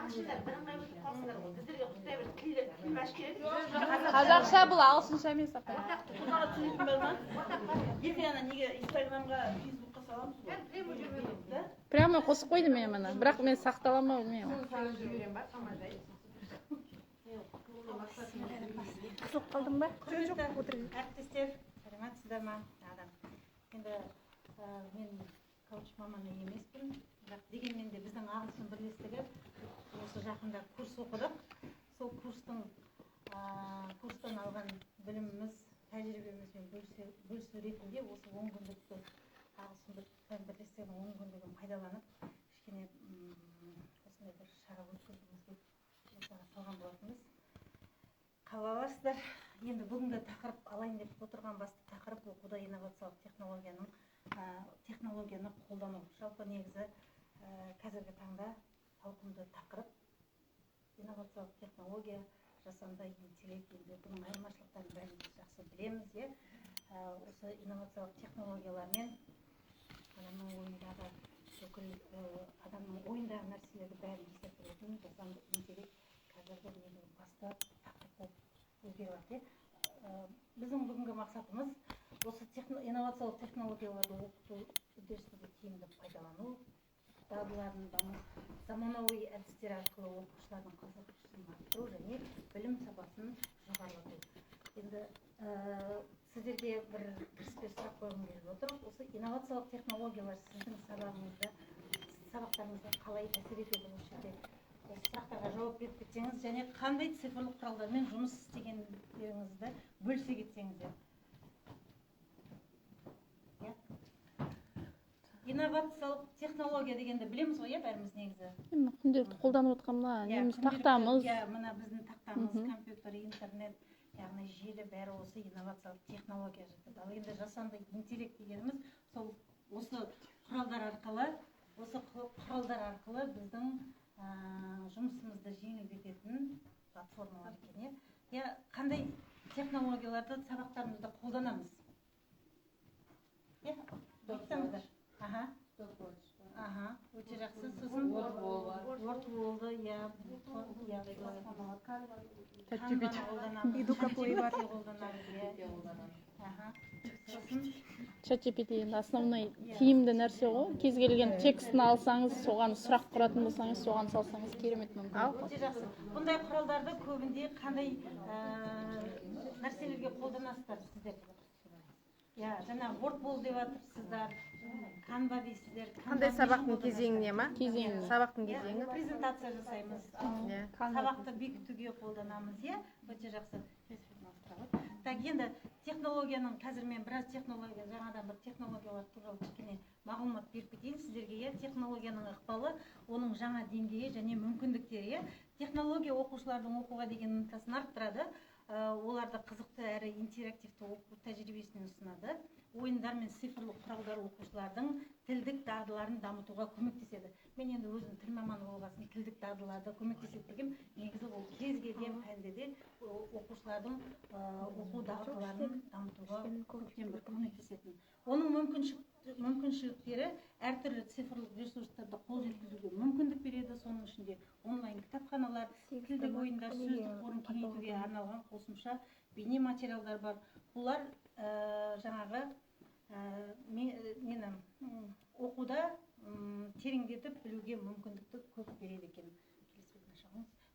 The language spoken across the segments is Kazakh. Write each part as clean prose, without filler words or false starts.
ағылшындар бірыңғай өтіп қалсыңдар ғой. Біздерге құдай бір тіл баш керек. Қазақша бұл ағылшынша емес апа. Бұларға түсінетін бар ма? Ертең ана неге Инстаграмға, Фейсбукқа саламыз ғой. Прямо жүрмедім. Прямо қосып қойдым мен мұны. Бірақ мен сақтала ма білмеймін. Жіберем бар, қамажай. Қысылып қалдың ба? Құрметті әріптестер, саламатсыздар ма? Енді мен коуч маманы емеспін, бірақ дегенмен де біздің ағылшын бірлестігі осы жақында курс оқыдық. Сол курстан алған біліміміз, тәжірибемізбен бөлісу ретінде осы 10 күндікті ағылшын бірлестігінің 10 күндігін пайдаланып, кішкене осындай бір шара өткізуіміз деп салған болатынбыз. Қалаларсыздар, енді бүгінгі тақырып алайын деп отырған басты тақырып оқуда инновациялық технологияны қолдану. Жалпы негізі қазіргі таңда ауқымды тақырып инновациялық технология, жасанды интеллект, енді бұның айырмашылықтарын бәріміз жақсы білеміз, осы инновациялық технологиялармен адамның ойындағы нәрселерді бәрін ескертілетін жасанды интеллект қазіргі басты тақырып болып өзгерді. Біздің бүгінгі мақсатымыз осы инновациялық технологияларды оқыту үдерісінде тиімді пайдалану, дағдыларын заманауи әдістер арқылы оқушылардың қызығушылығын арттыру және білім сапасын жоғарылату. Енді сіздерге бір кіріспе сұрақ қойғым келіп отыр. Осы инновациялық технологиялар сіздің сабақтарыңызға қалай әсер етеді бұл жерде? Осы сұрақтарға жауап беріп кетсеңіз, және қандай цифрлық құралдармен жұмыс істегендеріңізді бөлісе кетсеңіздер. Инновациялық технология дегенді білеміз ғой, бәріміз негізі. Күнделікті қолданып отырғанымда, неміз тақтамыз. Мына біздің тақтамыз, компьютер, интернет, яғни желі бәрі осы инновациялық технология жатады. Ал енді жасанды интеллект дегеніміз сол осы құралдар арқылы біздің жұмысымызды жеңілдететін платформалар екен. Қандай технологияларды сабақтарымызда қолданамыз? Айтсаңыздар. Өте жақсы. Сосын Word болды, ChatGPT енді основной тиімді нәрсе ғой. Кез келген текстін алсаңыз, соған сұрақ құратын болсаңыз, соған салсаңыз керемет мүмкін. Өте жақсы. Бұндай құралдарды көбінде қандай нәрселерге қолданасыздар сіздер? Жаңа Word болды деп жатырсыздар, Canva дейсіздер. Қандай сабақтың кезеңіне ма? Кезеңіне. Сабақтың кезеңі. Презентация жасаймыз. Сабақты бекітуге қолданамыз, өте жақсы. Так, енді технологияның, қазір мен біраз технология, жаңадан бір технологиялар туралы кішкене мағлұмат беріп кетейін сіздерге. Технологияның ықпалы, оның жаңа деңгейі және мүмкіндіктері. Технология оқушылардың оқуға деген ынтасын арттырады. Оларды қызықты әрі интерактивті оқу тәжірибесінен ұсынады. Ойындар мен цифрлық құралдар оқушылардың тілдік дағдыларын дамытуға көмектеседі. Мен енді өзім тіл маманы болғасын тілдік дағдыларды көмектеседі дегем, негізі ол кез келген пәнде де оқушылардың оқу дағдыларын дамытуға көмектесетін. Оның мүмкіншіліктері әртүрлі цифрлық ресурстарды қол жеткізуге мүмкіндік береді. Соның ішінде онлайн кітапханалар, тілдік ойындар, сөздік қорын кеңейтуге арналған қосымша бейне материалдар бар. Бұлар жаңағы оқуда тереңдетіп білуге мүмкіндікті көп береді екен.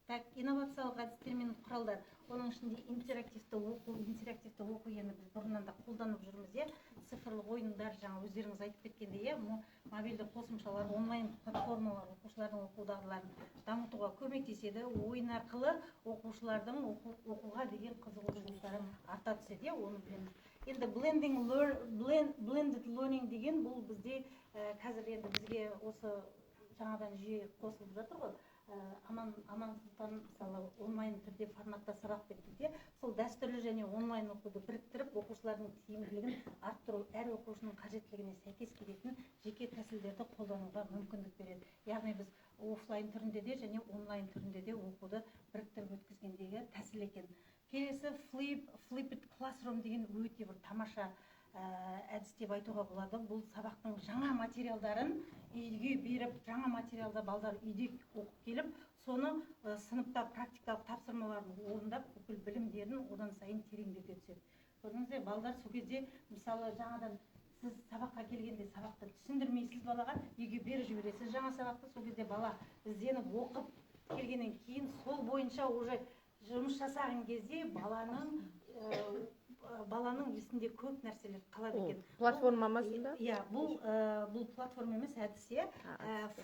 Так, инновациялық әдістер мен құралдар. Оның ішінде интерактивті оқу енді біз бұрыннан да қолданып жүрміз, цифрлық ойындар, жаңа өздеріңіз айтып кеткендей, мобильді қосымшалар, онлайн платформалар оқушылардың оқу дағдыларын дамытуға көмектеседі. Ойын арқылы оқушылардың оқуға деген қызығушылықтары арта түседі, оны білеміз. Енді blended learning деген бұл бізде қазір енді бізге осы жаңадан жүйе қосылып жатыр ғой. Аман Сұлтан мысалы онлайн түрде форматта сабақ берді. Сол дәстүрлі және онлайн оқуды біріктіріп, оқушылардың тиімділігін арттыру, әр оқушының қажеттілігіне сәйкес келетін жеке тәсілдерді қолдануға мүмкіндік береді. Яғни біз офлайн түрінде де және онлайн түрінде де оқуды біріктіріп өткізгендегі тәсіл екен. Келесі Flipped Classroom деген өте бір тамаша әдіс деп айтуға болады. Бұл сабақтың жаңа материалдарын үйге беріп кіріп жаңа материалда балдар үйде оқып келіп соны сыныпта практикалық тапсырмаларын орындап бүкіл білімдерін одан сайын тереңдете түседі. Көрдіңіздер, балдар сол кезде мысалы жаңадан сіз сабаққа келгенде сабақты түсіндірмейсіз балаға, үйге беріп жібересіз жаңа сабақты, сол кезде бала ізденіп оқып келгеннен кейін сол бойынша уже жұмыс жасаған кезде баланың есінде көп нәрселер қалады екен. Платформа ма сонда? Иә, бұл платформа емес, әдіс, иә.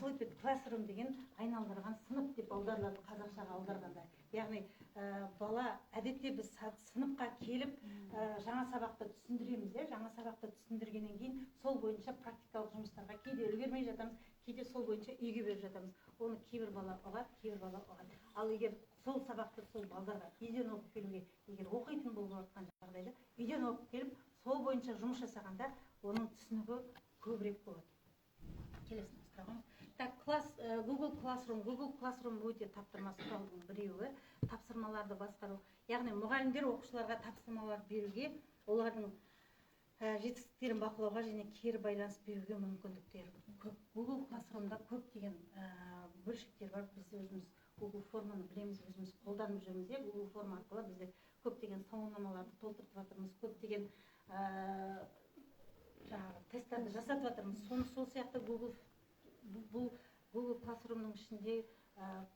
Flipped Classroom деген айналдырған сынып деп аударылады қазақшаға аударғанда. Яғни бала әдетте біз сыныпқа келіп жаңа сабақты түсіндіреміз, иә. Жаңа сабақты түсіндіргеннен кейін сол бойынша практикалық жұмыстарға кейде үлгермей жатамыз, кейде сол бойынша үйге беріп жатамыз. Оны кейбір бала алады, кейбір бала алады. Ал егер сол сабақты сол балдарға үйден оқып келуге, егер оқитын болып жатқан жағдайда, үйден оқып келіп, сол бойынша жұмыс жасағанда, оның түсінігі көбірек болады. Келесін сұрағым. Так, Google Classroom өте таптырмас құралдың біреуі, тапсырмаларды басқару. Яғни мұғалімдер оқушыларға тапсырмалар беруге, олардың жетістіктерін бақылауға және кері байланыс беруге мүмкіндіктері көп. Google Classroom'да көптеген бөлшектер бар. Біз өзіміз Google форманы білеміз, өзіміз қолданып жүрміз. Google форма арқылы бізде көптеген сауалнамаларды толтырып жатырмыз, көптеген тесттарды жасатып жатырмыз. Сол сияқты Google Classroom'ның ішінде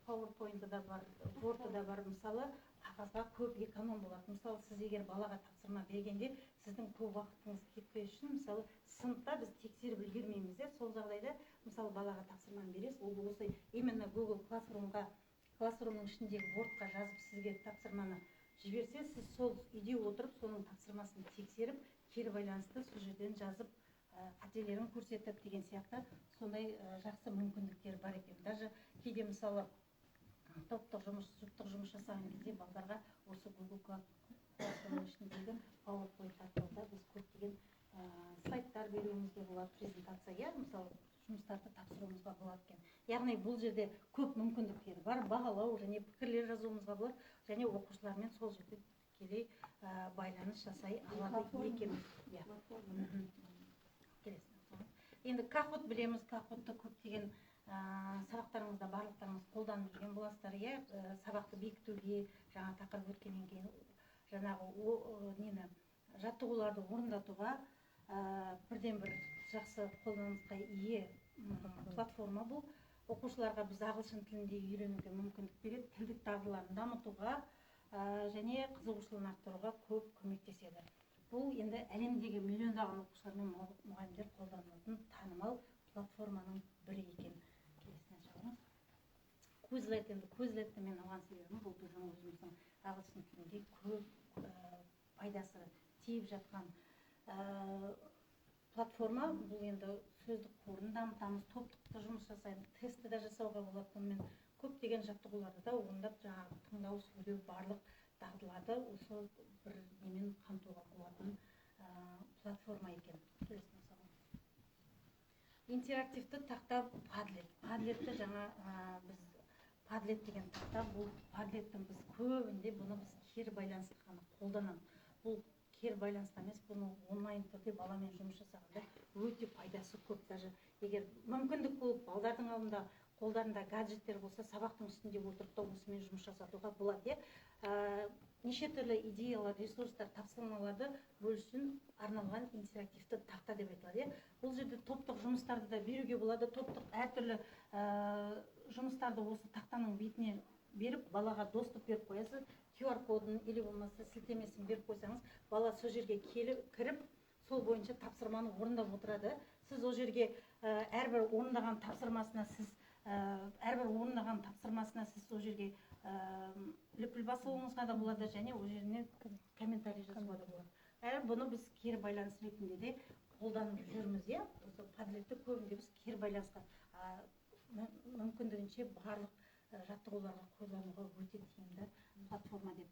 PowerPoint да бар, Word да бар. Мысалы, қағазға көп эконом болады. Мысалы, сіз егер балаға тапсырма бергенде, сіздің көп уақытыңыз кетпеу үшін, мысалы, сыныпта біз тексеріп үлгермейміз. Сол жағдайда, мысалы, балаға тапсырманы бересіз, ол осы именно Google Classroom'ның ішіндегі Wordқа жазып сізге тапсырманы жіберсе, сіз сол үйде отырып, соның тапсырмасын тексеріп, кері байланысты сол жерден жазып, қателерін көрсетіп деген сияқты сондай жақсы мүмкіндіктер бар екен. Даже кейде мысалы топтық жұмыс жасаған кезде балдарға осы Google Classroom ішіндегі PowerPoint арқылы біз көптеген слайдтар беруімізге болады, презентация, мысалы жұмыстарды тапсыруымызға болады екен. Яғни бұл жерде көп мүмкіндіктер бар, бағалау және пікірлер жазуымызға болады, және оқушылармен сол жерде тікелей байланыс жасай алады екенбіз. Енді Kahoot білеміз, Kahoot'ты көптеген сабақтарымызда барлықтарыңыз қолданып жүрген боласыздар, иә, сабақты бекітуге, жаңа тақырып өткеннен кейін жаңағы жаттығуларды орындатуға бірден бір жақсы қолданысқа ие платформа бұл. Оқушыларға біз ағылшын тілінде үйренуге мүмкіндік береді, тілдік дағдыларын дамытуға және қызығушылығын арттыруға көп көмектеседі. Бұл енді әлемдегі миллиондаған оқушылар мен мұғалімдер қолданатын танымал платформаның бірі екен. Quizlet мен оған себебім бұл біздің өзіміздің ағылшын тілінде көп пайдасы тиіп жатқан платформа. Бұл енді сөздік қорын дамытамыз, топтық жұмыс жасаймыз, тестті де жасауға болады. Сонымен көптеген жаттығуларды да орындап, жаңағы тыңдау, сөйлеу, барлық дағдыларды осы бір немен қамтуға болатын платформа екен. Интерактивті тақта Padlet. Padletті жаңа біз Padlet деген тақта, бұл Padlet'тің біз көбінде бұны біз кері байланысты ғана қолданамыз. Бұл кері байланысты емес, бұны онлайн түрде баламен жұмыс жасағанда өте пайдасы көп. Даже егер мүмкіндік болып балдардың алдында қолдарында гаджеттер болса, сабақтың үстінде отырып та осымен жұмыс жасатуға болады. Неше түрлі идеялар, ресурстар, тапсырмаларды бөлісін арналған интерактивті тақта деп айтылады. Бұл жерде топтық жұмыстарды да беруге болады. Топтық әртүрлі жұмыстарды осы тақтаның бетіне беріп, балаға доступ беріп қоясыз. QR кодын или болмаса сілтемесін беріп қойсаңыз, бала сол жерге кіріп, сол бойынша тапсырманы орындап отырады. Сіз ол жерге әрбір орындаған тапсырмасына сіз сол жерге лүпіл басуыңызға да болады, және ол жеріне комментарий жазуға да болады. Бұны біз кері байланыс ретінде де қолданып жүрміз. Осы Padletті көбінде біз кері байланысқа мүмкіндігінше барлық жаттығуларға қолдануға өте тиімді платформа деп.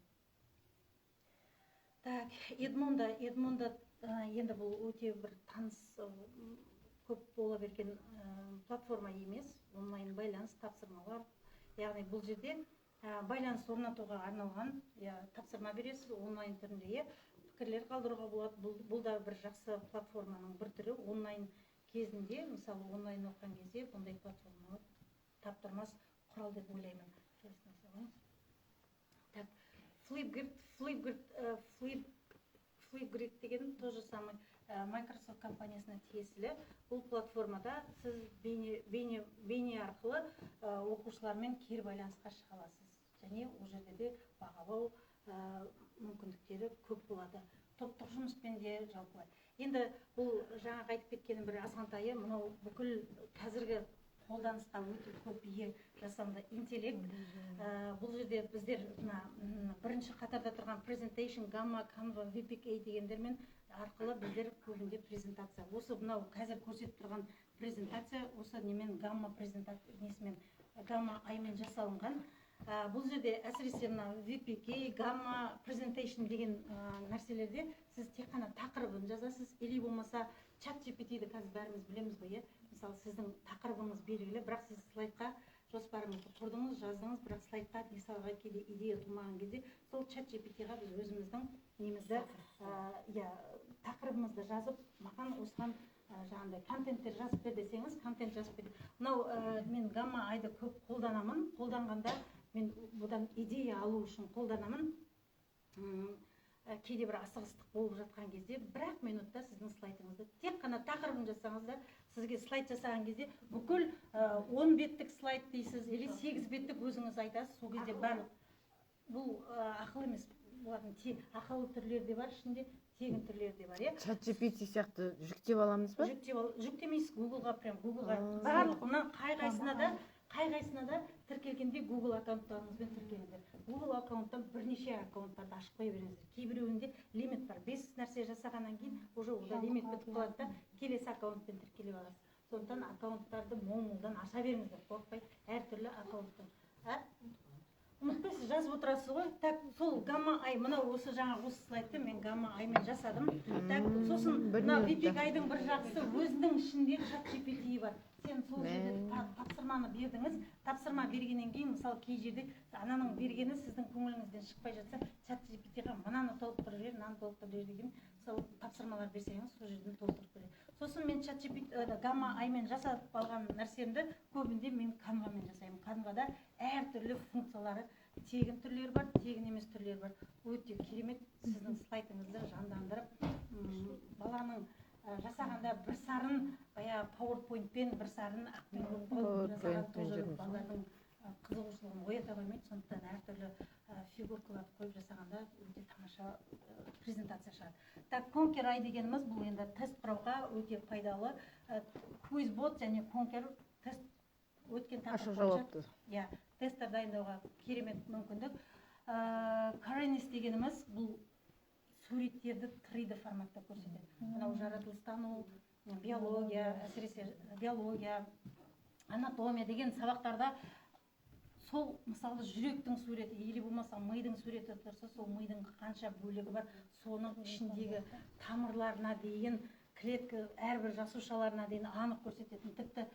Так, Edmodo енді бұл өте бір таныс көп бола берген платформа емес, онлайн байланыс тапсырмалар. Яғни бұл жерде байланыс орнатуға арналған тапсырма бересіз онлайн түрінде, пікірлер қалдыруға болады. Бұл да бір жақсы платформаның бір түрі, онлайн кезінде мысалы онлайн оқыған кезде бұндай платформалар таптырмас құрал деп ойлаймын. Так, Flipgrid деген то же самый Microsoft компаниясына тиесілі. Бұл платформада сіз бейне арқылы оқушылармен кері байланысқа шыға аласыз. Және ол жерде де бағалау мүмкіндіктері көп болады. Топтық жұмыспен де жалпылай. Енді бұл жаңа айтып кеткенім бір азғантайы, мынау бүкіл қазіргі қолданысқа өте көп ие жасанды интеллект. Бұл жерде біздер бірінші қатарда тұрған Presentation, Gamma, Canva, VPK дегендермен арқылы біздер көбінде презентация. Осы мынау қазір көрсетіп тұрған презентация осы немен Gamma презентациясымен Gamma аймен жасалынған. Бұл жерде әсіресе VPK, Gamma, Presentation деген нәрселерде сіз тек қана тақырыбын жазасыз, или болмаса чат GPT-ді қазір бәріміз білеміз ғой, мысалы сіздің тақырыбыңыз белгілі, бірақ сіз слайдқа жоспарыңызды құрдыңыз, жаздыңыз, бірақ слайдқа мысалға кейде идея тумаған кезде сол чат GPT-ға біз өзіміздің немізді тақырыбымызды жазып, маған осыған жаңағындай контенттер жазып бер десеңіз, контент жазып бер. Мынау мен Gamma айды көп қолданамын, қолданғанда мен бұдан идея алу үшін қолданамын. Кейде бір асығыстық болып жатқан кезде бір-ақ минутта сіздің слайдыңызды тек қана тақырыбын жасаңыздар, сізге слайд жасаған кезде бүкіл 10 беттік слайд дейсіз, или 8 беттік өзіңіз айтасыз, сол кезде барлық бұл ақыл емес, бұлардың ақылы түрлері де бар, ішінде тегін түрлері де бар. Чат GPT сияқты жүктеп аламыз ба? Жүктемейсіз, Google-ға прям Google-ға барлық мына қай қайсына да тіркелгенде Google аккаунттарыңызбен тіркеліңіздер. Google аккаунттан бірнеше аккаунттарды ашып қоя беріңіздер. Кейбіреуінде лимит бар. 5 нәрсе жасағаннан кейін уже ода лимит бітіп қалады да келесі аккаунтпен тіркеліп аласыз. Сондықтан аккаунттарды мол-молдан аша беріңіздер, қорықпай, әртүрлі аккаунттан. Ұмытпайсыз, жазып отырасыз ғой. Так, сол Gamma ай, мынау осы жаңа осы слайдты мен Gamma аймен жасадым. Так, сосын мына VPK-дің бір жақсы өзінің ішінде чат GPT бар. Сен сол жерде тапсырманы бердіңіз, тапсырма бергеннен кейін, мысалы кей жерде ананың бергені сіздің көңіліңізден шықпай жатса, чат GPT-ға мынаны толықтырып жер, мынаны толықтырып жер деген сол тапсырмалар берсеңіз, сол жерден толықтырып береді. Сосын мен чат GPT Gamma аймен жасап алған нәрсемді көбінде мен Canva-мен жасаймын. Canva-да әртүрлі функциялары, тегін түрлері бар, тегін емес түрлері бар. Өте керемет сіздің слайдыңызды жандандырып, баланың жасағанда бір сарын PowerPoint-пен, бір сарын ақпен жасаған тоже балалардың қызығушылығын оята қоймайды. Сондықтан әртүрлі фигуркаларды қойып жасағанда өте тамаша презентация шығады. Так, Conquer ай дегеніміз бұл енді тест құрауға өте пайдалы. Quizbot және Conquer тест өткен ашу жауапты. Тесттер дайындауға керемет мүмкіндік. Kerenis дегеніміз бұл суреттерді 3D форматта көрсетеді. Мынау жаратылыстану, биология, әсіресе биология, анатомия деген сабақтарда сол мысалы жүректің суреті, или болмаса мидың суреті тұрса, сол мидың қанша бөлігі бар, соның ішіндегі тамырларына дейін, клетка әрбір жасушаларына дейін анық көрсететін. Тіпті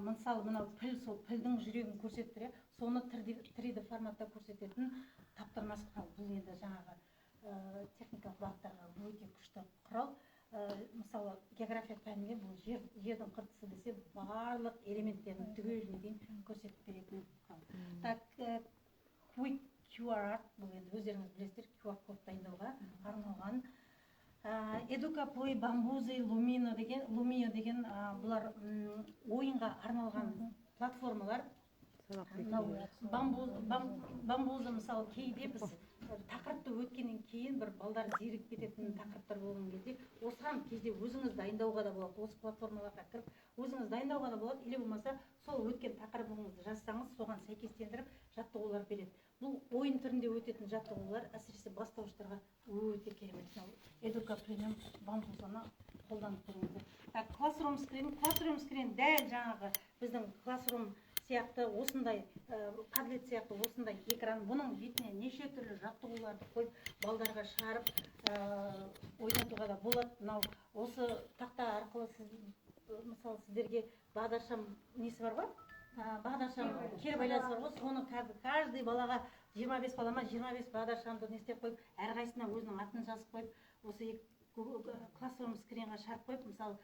мысалы мынау піл, сол пілдің жүрегін көрсетті, соны 3D форматта көрсететін таптырмас құрал. Бұл енді жаңағы техникалық бағыттарға өте күшті құрал. Мысалы география пәнінде бұл жердің қыртысы десе барлық элементтерін түгеліне дейін көрсетіп беретін құрал. Так, Quick QR бұл енді өздеріңіз білесіздер, QR код дайындауға арналған. Educa Play, Bambuzi, Lumio деген бұлар ойынға арналған платформалар. Бамбузы мысалы кейде біз тақырыпты өткеннен кейін бір балдар зерігіп кететін тақырыптар болған кезде осыған кезде өзіңіз дайындауға да болады, осы платформаларға кіріп өзіңіз дайындауға да болады, или болмаса сол өткен тақырыбыңызды жазсаңыз соған сәйкестендіріп жаттығулар береді. Бұл ойын түрінде өтетін жаттығулар әсіресе бастауыштарға өте керемет. Educa Play'мен Bambuzаны қолданып көріңіздер. Classroom Screen дәл жаңағы біздің Classroom сияқты осындай таблет сияқты осындай экран, бұның бетіне неше түрлі жаттығуларды қойып балдарға шығарып ойнатуға да болады. Мынау осы тақта арқылы мысалы сіздерге бағдаршам несі бар ғой? Бағдаршам кері байланысы бар ғой, соны каждый балаға 25 балама 25 бағдаршамды не істеп қойып, әрқайсысына өзінің атын жазып қойып, осы Classroom Screenға шығарып қойып, мысалы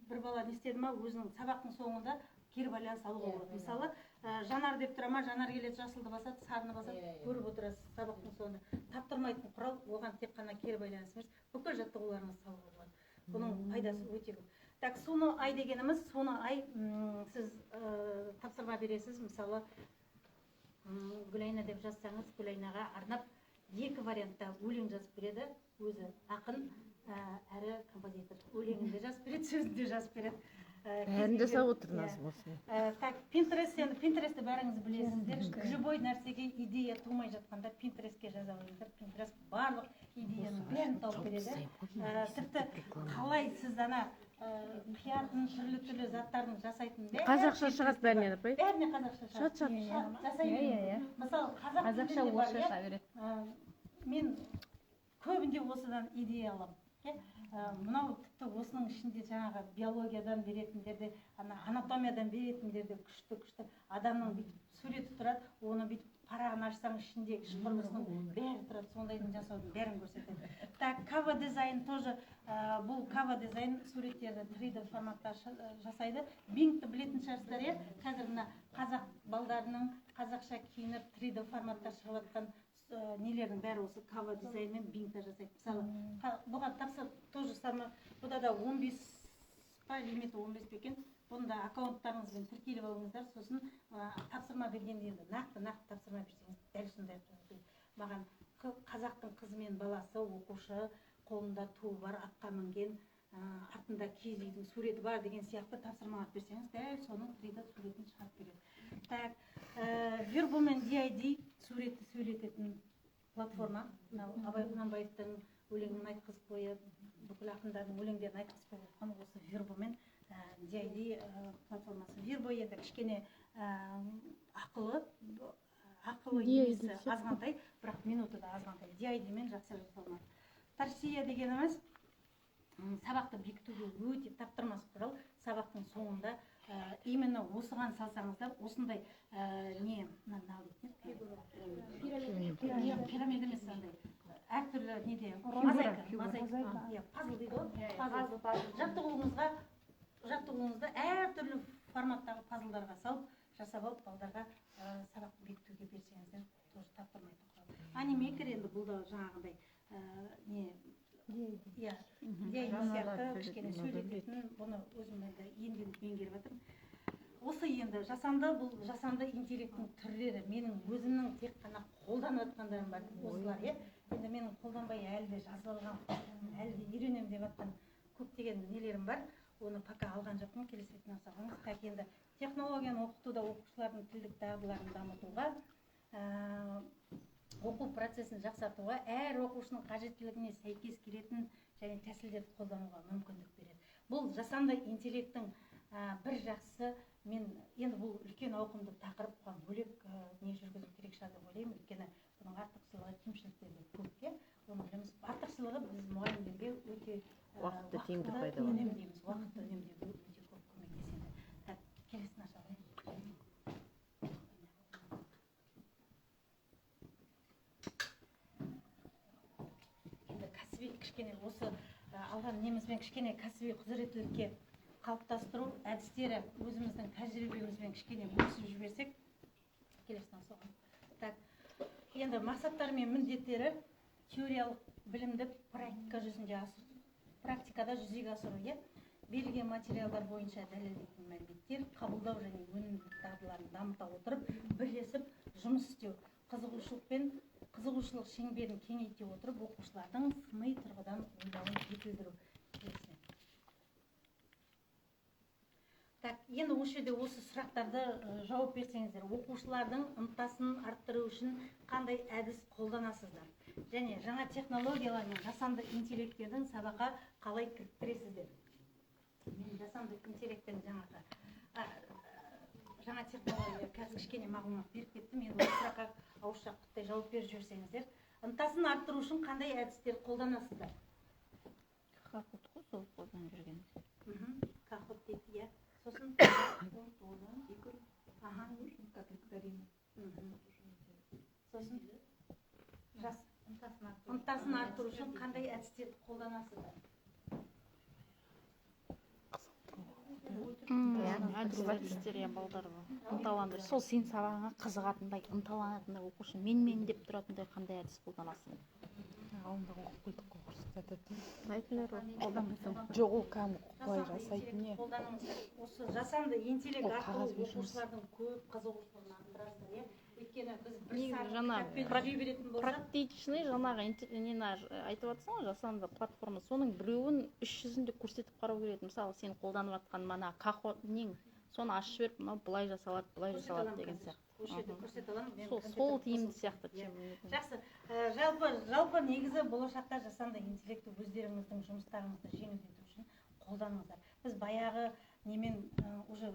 бір бала не істеді ма, өзінің сабақтың соңында кері байланыс алуға болады. Мысалы, жанар деп тұра ма, жанар келеді, жасылды басады, сарыны басады, көріп отырасыз сабақтың соңында. Таптырмайтын құрал, оған тек қана кері байланыс емес, бүкіл жаттығуларыңызды салуға болады. Бұның пайдасы өте көп. Так, соны ай дегеніміз, соны ай сіз тапсырма бересіз. Мысалы, Гүлайна деп жазсаңыз, Гүлайнаға арнап 2 вариантта өлең жазып береді, өзі ақын әрі композитор. Өлеңін де жазып береді, сөзін де жазып береді. Бәрін жасап отыр насып болсын. Так, Pinterestті бәріңіз білесіздер. Любой нәрсеге идея тумай жатқанда Pinterestке жаза қойыңыздар. Pinterest барлық идеяның бәрін тауып береді. Тіпті қалай сіз ана қиятын түрлі заттардың жасайтын Қазақша шығады бәрінен апай. Бәріне қазақша шығады. Жасайды. Мысалы, қазақша орысша шыға береді. Мен көбінде осыдан идея аламын. Мынау тіпті осының ішінде жаңағы биологиядан беретіндерде, анатомиядан беретіндерде күшті адамның суреті тұрады, оны бүйтіп парағын ашсаң ішіндегі шұқырғысының бәрі тұрады, сондайдың жасаудың бәрін көрсетеді. Так, кава дизайн тоже, бұл кава дизайн суреттерді 3D форматта жасайды. Бингті білетін шығарсыздар, қазір мына қазақ балдарының қазақша киініп 3D форматта шығып жатқан нелердің бәрі осы кава дизайнмен бингта жасайды. Мысалы, бұған тапсыр тоже самое, бұда да 15 па, лимиті 15 бекен. Бұнда аккаунттарыңызбен тіркеліп алыңыздар, сосын тапсырма бергенде енді нақты тапсырма берсеңіз, дәл сондай. Маған қазақтың қызы мен баласы, оқушы, қолында туы бар, атқа мінген, артында киіз үйдің суреті бар деген сияқты тапсырмалар берсеңіз, дәл соның 3D суретін шығарып береді. Так, Verbo мен DID суретті сөйлететін платформа. Абай Құнанбаевтың өлеңін айтқызып қойып, бүкіл ақындардың өлеңдерін айтқызып қойған осы Verbo мен DID платформасы. Verbo енді кішкене ақылы емесі азғантай, бірақ минуты да азғантай. DID мен жақсы жасалмады. Тарсия дегеніміз сабақты бекітуге өте таптырмас құрал. Сабақтың соңында именно осыған салсаңыздар, осындай пирамида емес, әртүрлі неде мозаика, пазл дейді ғой, жаттығуыңызда әртүрлі форматтағы пазлдарға салып, жасап алып, балдарға сабақты бекітуге берсеңіздер, тоже таптырмайтын құрал. Анимейкер енді бұл да жаңағындай сияқты кішкене сөйлететін, бұны өзім енді меңгеріп жатырмын. Осы енді бұл жасанды интеллекттің түрлері, менің өзімнің тек қана қолданып жатқандарым бар осылар, енді менің қолданбай әлі де жазып алған, әлі де үйренем деп жатқан көптеген нелерім бар. Оны пока алған жоқпын, келесі бетіне алсаңыз. Так, енді технологияны оқытуда оқушылардың тілдік дағдыларын дамытуға, оқу процесін жақсартуға, әр оқушының қажеттілігіне сәйкес келетін және тәсілдерді қолдануға мүмкіндік береді. Бұл жасанды интеллекттің бір жақсы, мен енді бұл үлкен ауқымды тақырып, бұған бөлек не жүргізу керек шығар деп ойлаймын. Өйткені бұның артықшылығы, кемшіліктері көп. Оны білеміз. Артықшылығы біз мұғалімдерге өте уақытты тиімді пайдаланамыз. Уақытты үнемдеуге өте көп көмектеседі. Так, келесін ашалайын. Кішкене осы алған немізбен кішкене кәсіби құзыреттілікке қалыптастыру әдістері өзіміздің тәжірибемізбен кішкене бөлісіп жіберсек, келесін соған. Так, енді мақсаттары мен міндеттері теориялық білімді практикада жүзеге асыру, берілген материалдар бойынша дәлелдейтін мәліметтер, қабылдау және өнімділік дағдыларын дамыта отырып, бірлесіп жұмыс істеу, қызығушылық шеңберін кеңейте отырып, оқушылардың сыни тұрғыдан ойлауын жетілдіру. Так, енді осы жерде осы сұрақтарды жауап берсеңіздер, оқушылардың ынтасын арттыру үшін қандай әдіс қолданасыздар? Және жаңа технологиялар мен жасанды интеллекттердің сабаққа қалай кіріктіресіздер? Мен жасанды интеллекттен жаңа технология қазір кішкене мағлұмат беріп кеттім. Енді осы сұраққа ауызша құттай жауап беріп жүрсеңіздер, ынтасын арттыру үшін қандай әдістер қолданасыздар? Кахут қой, сол қолданып жүргеніміз. Кахут дейді, сосын сосын ынтасын арттыру үшін қандай әдістерді қолданасыздар? антистерия балдар ынталандыр. Сол сен сабағыңа қызығатындай, ынталанатындай оқушы мен деп тұратындай қандай әдіс қолданасың? Алдында оқып қойдық қой курстарда. Айтыңдар Қолданбайсың. Жоқ, ол кәдімгі былай жасайтын не. қолданыңыздар. Осы жасанды интеллект Ол арқылы қағазбен жұмыс. оқушылардың көп қызығушылығын арттырасыздар, иә. Өйткені біз бір Негізі сағат жаңа кітаппен жүре беретін болсақ, практичный жаңағы нені айтып жатсың ғой, жасанды платформа, соның біреуін 300-інде көрсетіп қарау керек. Мысалы сен қолданып жатқан мана кахо нең соны ашып жіберіп, мынау былай жасалады деген сияқты. осы жерде көрсете аламын. мен Сол компьютер тиімді қосып. сияқты. Иә. Жақсы. Жалпы негізі болашақта жасанды интеллектті өздеріңіздің жұмыстарыңызды жеңілдету үшін қолданыңыздар. Біз баяғы немен уже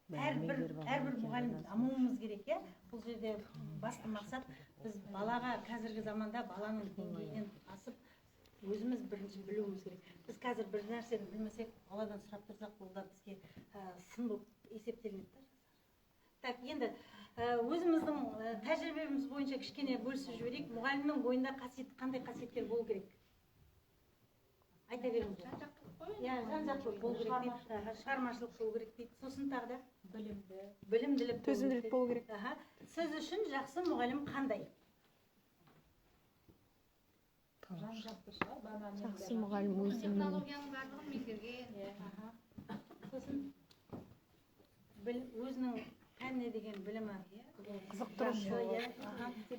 әрбір мұғалім дамуымыз керек, иә. Бұл жерде басты мақсат біз балаға қазіргі заманда баланың деңгейінен асып өзіміз бірінші білуіміз керек. Біз қазір бір нәрсені білмесек, баладан сұрап тұрсақ, бұл да бізге сын болып есептелінеді. Так, енді өзіміздің тәжірибеміз бойынша кішкене бөлісіп жіберейік. Мұғалімнің бойында қандай қасиеттер болу керек? Айта беріңіздер. Жан-жақтылық болу керек дейді, шығармашылық болу керек дейді. Сосын тағы да білімділік, Төзімділік болу керек. Сіз үшін жақсы мұғалім қандай? жақсы мұғалім өзінің технологияның барлығын меңгерген. Сосын өзінің пәніне деген білімі Қызықтырушы.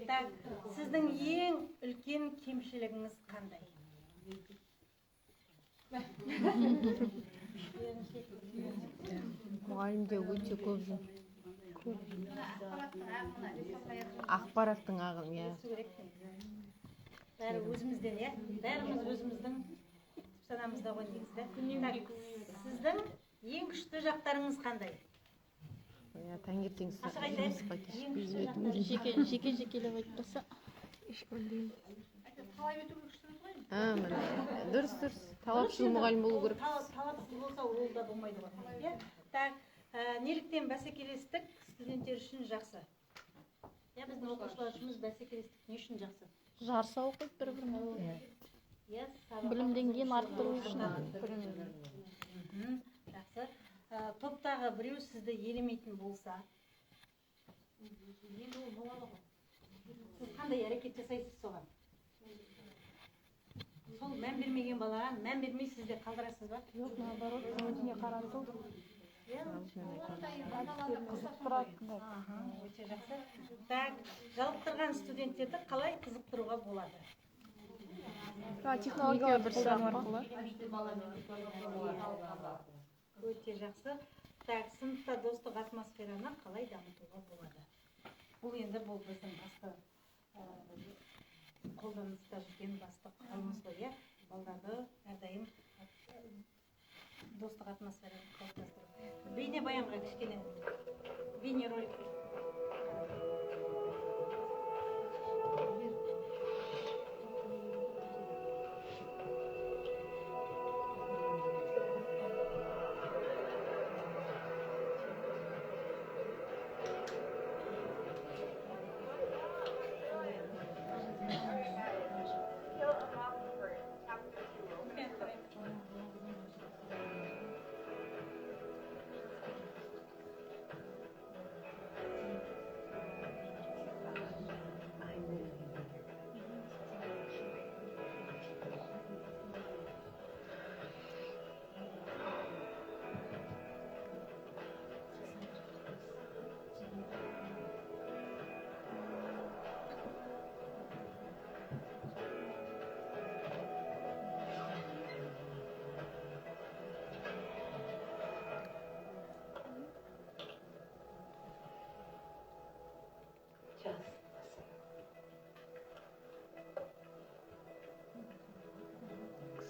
Так, сіздің ең үлкен кемшілігіңіз қандай? мұғалімде өте көп ақпараттың ағын, Бәрі өзімізден, иә? Бәріміз өзіміздің санамызда ғой негізі. Сіздің ең күшті жақтарыңыз қандай? таңертең Ашық айтайын. Ең күшті жақтарыңыз. Жеке-жекелеп айтпаса. Талап ету күштіміз ғой. міне дұрыс талапшыл мұғалім болу керек. Талапсыз болса ол да болмайды ғой. Иә? Так, неліктен бәсекелестік студенттер үшін жақсы? Иә, біздің оқушылар үшін бәсекелестік не үшін жақсы? Жарыса оқиды бір-біріне. Иә, Білім деңгейін арттыру үшін. Жақсы. Топтағы біреу сізді елемейтін болса, енді ол болады ғой. Сіз қандай әрекет жасайсыз соған? Сол мән бермеген балаға мән бермей сізде қалдырасыз ба? Жоқ, наоборот, өзіне қарату. Қызық тұрады. Өте жақсы. Так, жалықтырған студенттерді қалай қызықтыруға болады? Технологияларды қолдану арқылы. Өте жақсы. Так, сыныпта достық атмосфераны қалай дамытуға болады? Бұл енді бұл біздің басты қолданыста жүрген басты құралымыз ғой, иә? Балдарды әрдайым достық атмосфераны қалыптастыру. Бейнебаянға кішкене бейнеролик.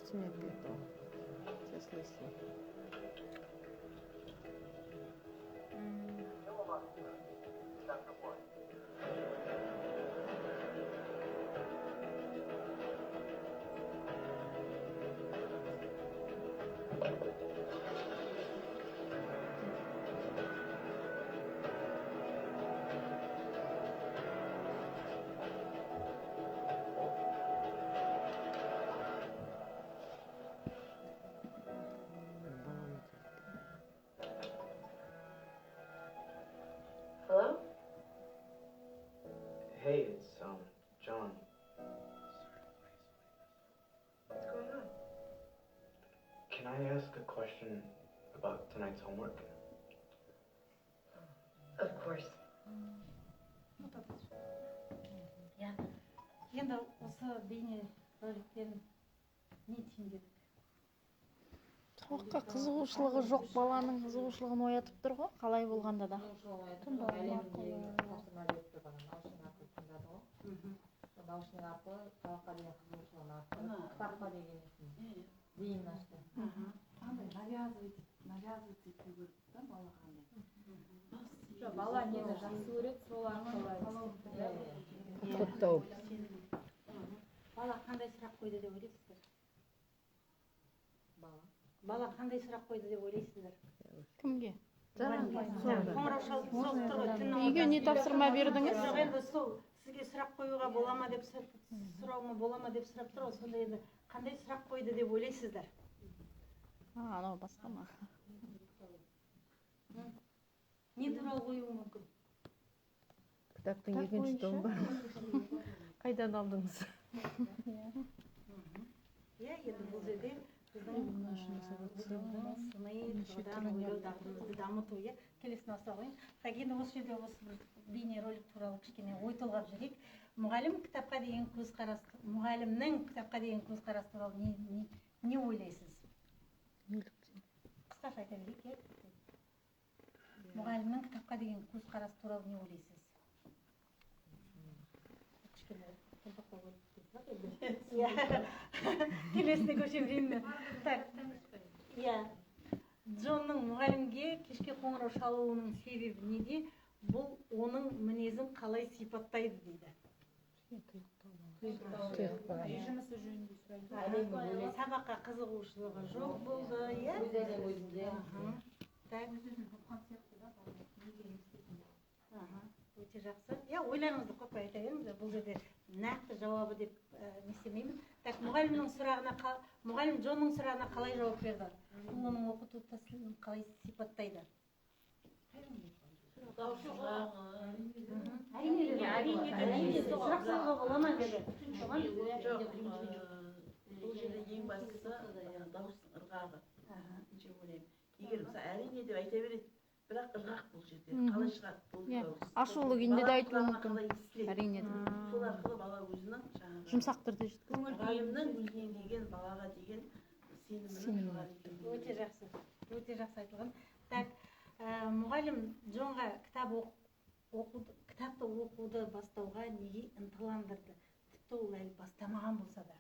Кстати, все слышно. Hey, it's John. What's going on? Can I ask a question about tonight's homework? Of course. енді осы бейне роликтен не түйіндедік? сабаққа қызығушылығы жоқ баланың қызығушылығын оятып тұр ғой, қалай болғанда да. даушының арқылы сабаққа деген қызығушылығын арттырып, кітапқа деген зейінін ашты. навязывать ете көрді да бала қандай. Бала нені жақсы көреді, сол арқылы құттықтау. Бала қандай сұрақ қойды деп ойлайсыздар? Бала қандай сұрақ қойды деп ойлайсыздар? Кімге? Қоңырау шалып тұр ғой, түннің Үйге не тапсырма бердіңіз? жоқ, енді сол сізге сұрақ қоюға бола ма деп сұрауыма бола ма деп сұрап тұр ғой, сонда енді қандай сұрақ қойды деп ойлайсыздар? Анау басқа ма? Не туралы қоюы мүмкін? Кітаптың екінші томы бар. Қайдан алдыңыз? Иә, енді бұл жерде біздің сыни тұрғыдан ойлау дағдымызды дамыту, иә, келесін аса қойын. Так, енді осы жерде осы бір бейне ролик туралы кішкене ой толғап жүрейік. Мұғалімнің кітапқа деген көзқарасы туралы не ойлайсыз? Қысқаша айта берейік, иә. Мұғалімнің кітапқа деген көзқарасы туралы не ойлайсыз? Келесіне көшемін. Так, иә. Джонның мұғалімге кешке қоңырау шалуының себебі неде? Бұл оның мінезін қалай сипаттайды дейді. жұмысы жөнінде сұрайды. Сабаққа қызығушылығы жоқ болды, иә? Өте жақсы. Иә, ойларыңызды қойып айта беріңіз. Бұл жерде нақты жауабы деп не істемеймін. Так, мұғалім Джонның сұрағына қалай жауап берді? Оның оқыту тәсілін қалай сипаттайды? Әрине сұрақ салуға бола ма деді? Бұл жерде ең бастысы дауыс ырғағы. Деп ойлаймын. Егер әрине деп айта береді, бірақ ырғақ бұл жерде. Қалай шығады бұл дауыс? Ашулы күйінде де айтуы мүмкін. Әрине. Сол арқылы бала өзінің жұмсақ түрде көңіл күйімнің өзіне деген балаға деген сенімінің өте жақсы. Өте жақсы айтылған. Так, мұғалім Джонға кітапты оқуды бастауға неге ынталандырды? Тіпті ол әлі бастамаған болса да.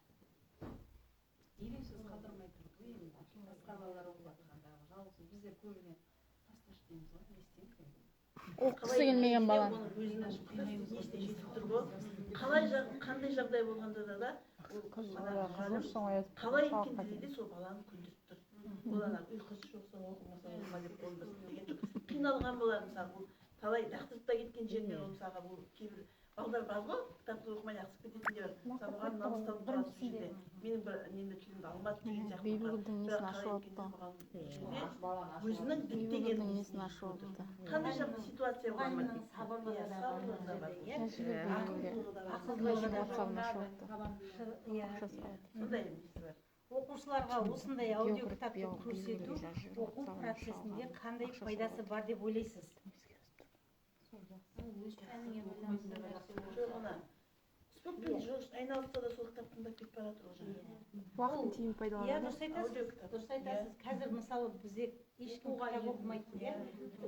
елеусіз қалдырмай тұрды ғой, енді басқа балалар оқып жатқандағы жалғыз біздер көбіне тасташ дейміз ғой, не істейміз. оқығысы келмеген бала. Өзінің несіне жетіп тұр ғой. Қандай жағдай болғанда да қалай екенде де сол баланы күлдіріп тұр. Баланы ұйқысы жоқ, оқымаса оқыма деп болмасын деген жоқ. Қиналған болар, мысалы бұл талай лақтырып та кеткен жерінен ол мысалға бұл кейбір балдар бар ғой, кітапты оқымай ақсып кететіндер бар. Бұған намыстанып тұрады бұл жерде. Менің бір немді тілімді алмады деген сияқты. Бибігүлдің несін ашып алыпты. Өзінің діттеген несін ашып алыпты. қандай жағдай ситуация болмайды. Мұғалімнің сабырлығы да бар. Сондай несі бар. Оқушыларға осындай аудио кітапты көрсету оқу процесінде қандай пайдасы бар деп ойлайсыз? Спортпен айналысса да сол кітап тыңдап кетіп бара жатыр уже. Уақытын тиімді Иә, пайдаланады. дұрыс айтасыз. Қазір мысалы бізде ешкім кітап оқымайды, иә.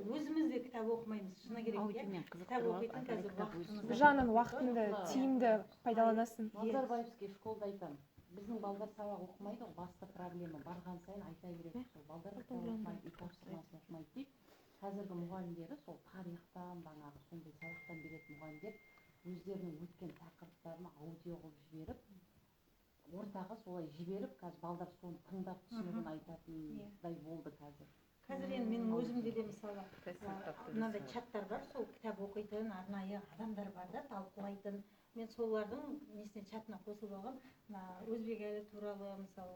Өзіміз де кітап оқымаймыз, шыны керек, иә. Кітап оқитын қазір уақытымыз. Бір жағынан уақытыңды тиімді пайдаланасың. Назарбаевский школда айтамын. Біздің балдар сабақ оқымайды, басты проблема барған сайын айта береді. Сол балдар кітап оқымайды, үй тапсырмасын оқымайды дейді. Қазіргі мұғалімдері сол тарихтан, бағанағы сондай сабақтан беретін мұғалімдер өздерінің өткен тақырыптарын аудио қылып жіберіп, ортаға солай жіберіп, қазір балдар соны тыңдап түсінігін айтатындай болды қазір. Қазір енді менің өзімде де мысалы мынандай чаттар бар, сол кітап оқитын арнайы адамдар бар да, талқылайтын. Мен солардың несіне чатына қосылып алғам. Өзбекәлі туралы, мысалы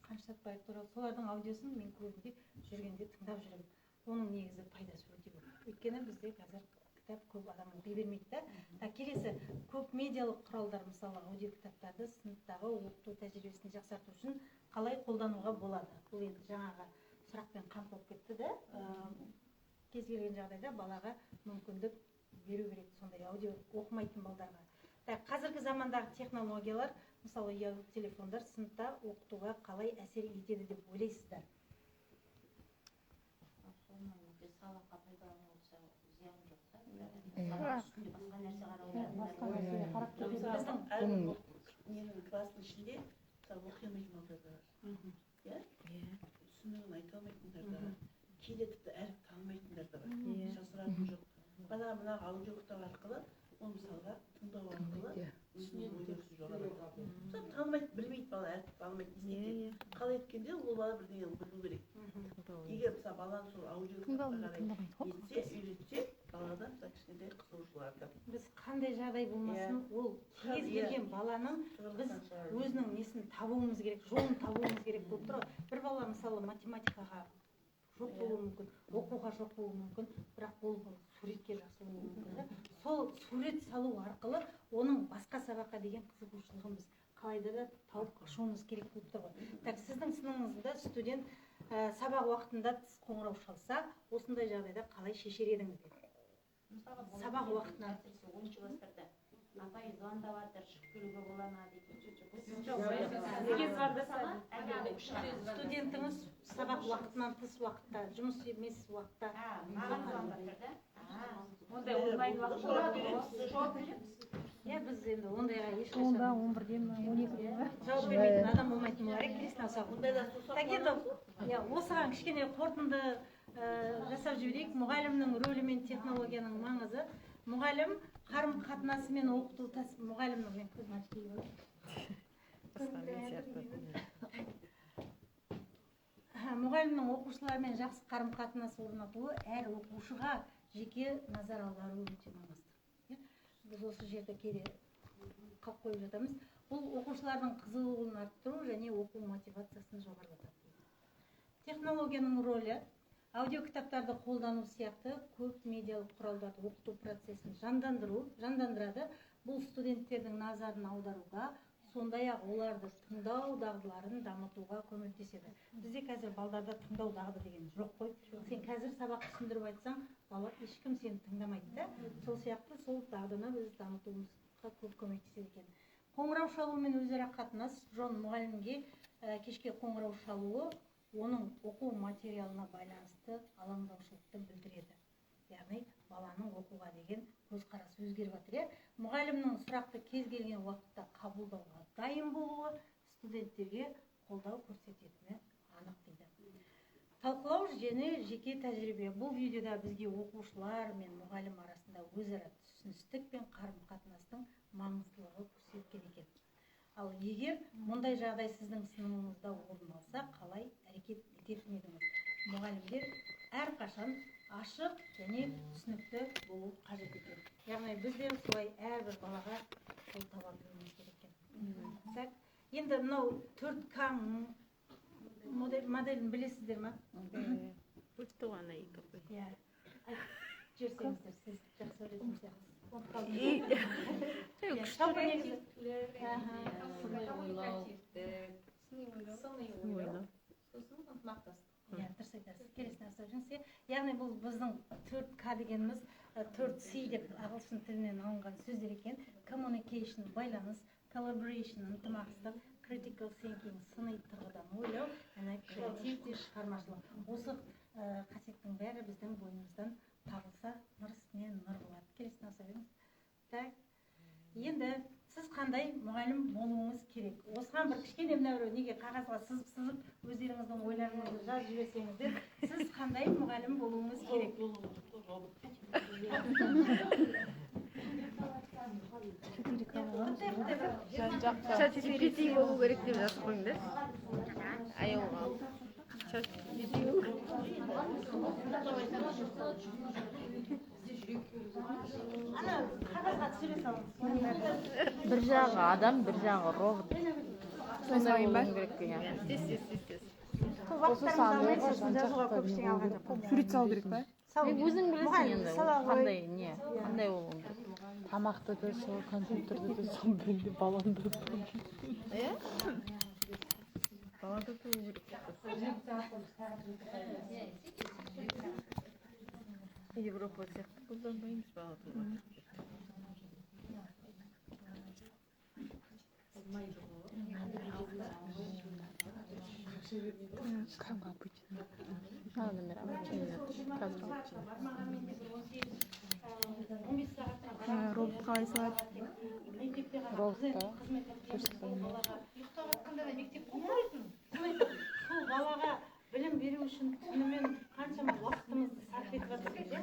Қаныш Сәтбаев туралы, солардың аудиосын мен көбінде жүргенде тыңдап жүремін. Оның негізі пайдасы өте көп. Өйткені бізде қазір кітап көп адам оқи бермейді да. келесі көп медиалық құралдар, мысалы аудио кітаптарды сыныптағы оқыту тәжірибесін жақсарту үшін қалай қолдануға болады? Бұл енді жаңағы сұрақпен қамтылып кетті да, кез келген жағдайда балаға мүмкіндік беру керек, сондай аудио оқымайтын балдарға. Қазіргі замандағы технологиялар, мысалы ұялы телефондар сыныпта оқытуға қалай әсер етеді деп ойлайсыздар? Сабаққа пайдалану болса зиян жоқ та. Үстінде басқа нәрсе қарап Біздің әрбір ненің класстың ішінде мысалы оқи алмайтын балдар да бар. Иә? Түсінігін айта алмайтындар да бар. Кейде тіпті әріп танымайтындар да бар. Жасыратыны жоқ. Мына аудио кітап арқылы, оны мысалға тыңдау арқылы түсінен өресі жоғарылады. Мысалы танымайды, білмейді бала, әріп танымайды, естиді. Қалай еткенде ол бала бірдеңені білу керек. Егер мысалы баланы сол аудио кітапқа қарай етсе, үйретсе, балада мысалы кішкентай қызығушылық артады. Біз қандай жағдай болмасын, ол кез келген баланың біз өзінің несін табуымыз керек, жолын табуымыз керек болып тұр. Бір бала мысалы математикаға жоқ болуы мүмкін, оқуға жоқ болуы мүмкін, бірақ ол суретке жақсы болуы мүмкін. Сол сурет салу арқылы оның басқа сабаққа деген қызығушылығын біз қалайда да тауып ашуымыз керек болып тұр ғой. Так, сіздің сыныңызда студент сабақ уақытында қоңырау шалса, осындай жағдайда қалай шешер едіңіз деп. Сабақ уақытына 10 класстарда апай звондап жатыр, шығып келуге бола ма дейді. Студентіңіз сабақ уақытынан тыс уақытта, жұмыс емес уақытта. Маған звондап жатыр да. Ондай онлайн уақытта жауап береміз. Біз енді ондайға ешқашан 11-де ме, 12-де ме? жауап бермейтін адам болмайтын болар керек. Осыған кішкене қорытынды жасап жіберейік. Мұғалімнің рөлі мен технологияның маңызы. Мұғалім қарым қатынасы мен оқыту мұғалімнің мен мұғалімнің оқушылармен жақсы қарым қатынас орнатуы әр оқушыға жеке назар аудару өте маңызды. Біз осы жерде кейде қалып қойып жатамыз. Бұл оқушылардың қызығушылығын арттыру және оқу мотивациясын жоғарылатады. Технологияның рөлі аудио кітаптарды қолдану сияқты көп медиалық құралдарды оқыту процесін жандандырады. Бұл студенттердің назарын аударуға, сондай-ақ оларды тыңдау дағдыларын дамытуға көмектеседі. Бізде қазір балдарда тыңдау дағды деген жоқ қой. Сен қазір сабақ түсіндіріп айтсаң, бала ешкім сені тыңдамайды да. Сол сияқты сол дағдыны біз дамытуымызға көп көмектеседі екен. Қоңырау шалу мен өзара қатынас. Джон мұғалімге кешке қоңырау шалуы оның оқу материалына байланысты алаңдаушылықты білдіреді. Яғни баланың оқуға деген көзқарасы өзгеріп жатыр. Мұғалімнің сұрақты кез келген уақытта қабылдауға дайын болуы студенттерге қолдау көрсететіні анық дейді. Талқылау және жеке тәжірибе. Бұл видеода бізге оқушылар мен мұғалім арасында өзара түсіністік пен қарым қатынастың маңыздылығы көрсеткен екен. Ал егер мұндай жағдай сіздің сыныбыңызда орын алса, қалай әрекет ететін едіңіз? Мұғалімдер әрқашан ашық және түсінікті болу қажет екен. Яғни біз де солай әрбір балаға жол таба білуіміз керек екен. Енді мынау 4К моделін білесіздер ма? Иә. Жүрсеңіздер, сіз жақсы ойлайтын сияқтысыз. Яғни бұл біздің 4К дегеніміз 4C деп ағылшын тілінен алынған сөздер екен. Communication, байланыс, collaboration, ынтымақтастық, critical thinking, сыни тұрғыдан ойлау, креативті шығармашылық. Осы қасиеттің бәрі біздің бойымыздан табылса, нұр үстіне нұр болады. Келесін аса беріңіз. Енді сіз қандай мұғалім болуыңыз керек? Осыған бір кішкене мынау неге қағазға сызып өздеріңіздің ойларыңызды жазып жіберсеңіздер, сіз қандай мұғалім болуыңыз керек? ChatGPT болу керек деп жазып қойыңдар. Аяуға алып. Bir жағы адам, бір жағы робот. Сондай болу керек деген. жазуға көп ештеңе алған жоқпын. Сурет салу керек па? Өзің білесің енді, қандай болуың керек. тамақты да сол, компьютерді де сол, бөлді баланды да сол. Иә? Баланды да керек. Европа сияқты қолданбаймыз баланды. Как обычно. А, номер обучения. Қазір Робот қалай салады? Робот та. ұйықтап жатқанда да мектеп қоймайсың. Сол балаға білім беру үшін түнімен қаншама уақытымызды сарп етіп жатырмыз, иә?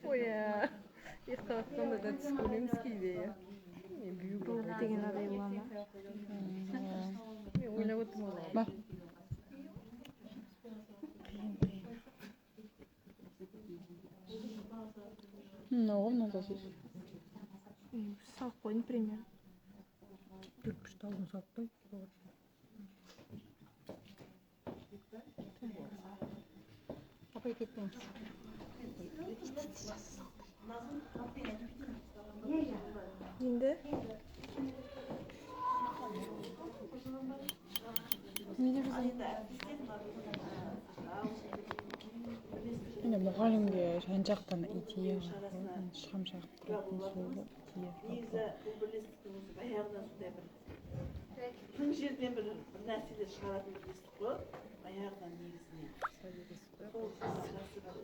Ой, ұйықтап жатқанда да түс көреміз кейде, иә. Робот деген адай бола ма? Мен ойлап отырмын ғой. Бар. Много надо здесь. Салып қойдым примерно. Төрт-бес алдын салып қой. апай кетпеңіз. Енді не деп Міне мұғалімге жан-жақтан идея шам жағып тұратын сол идея. негізі бұл бірлестіктің өзі баяғыдан сондай бір тың жерден бір нәрселер шығаратын бірлестік қой, баяғыдан негізінен. Сол жақсы бір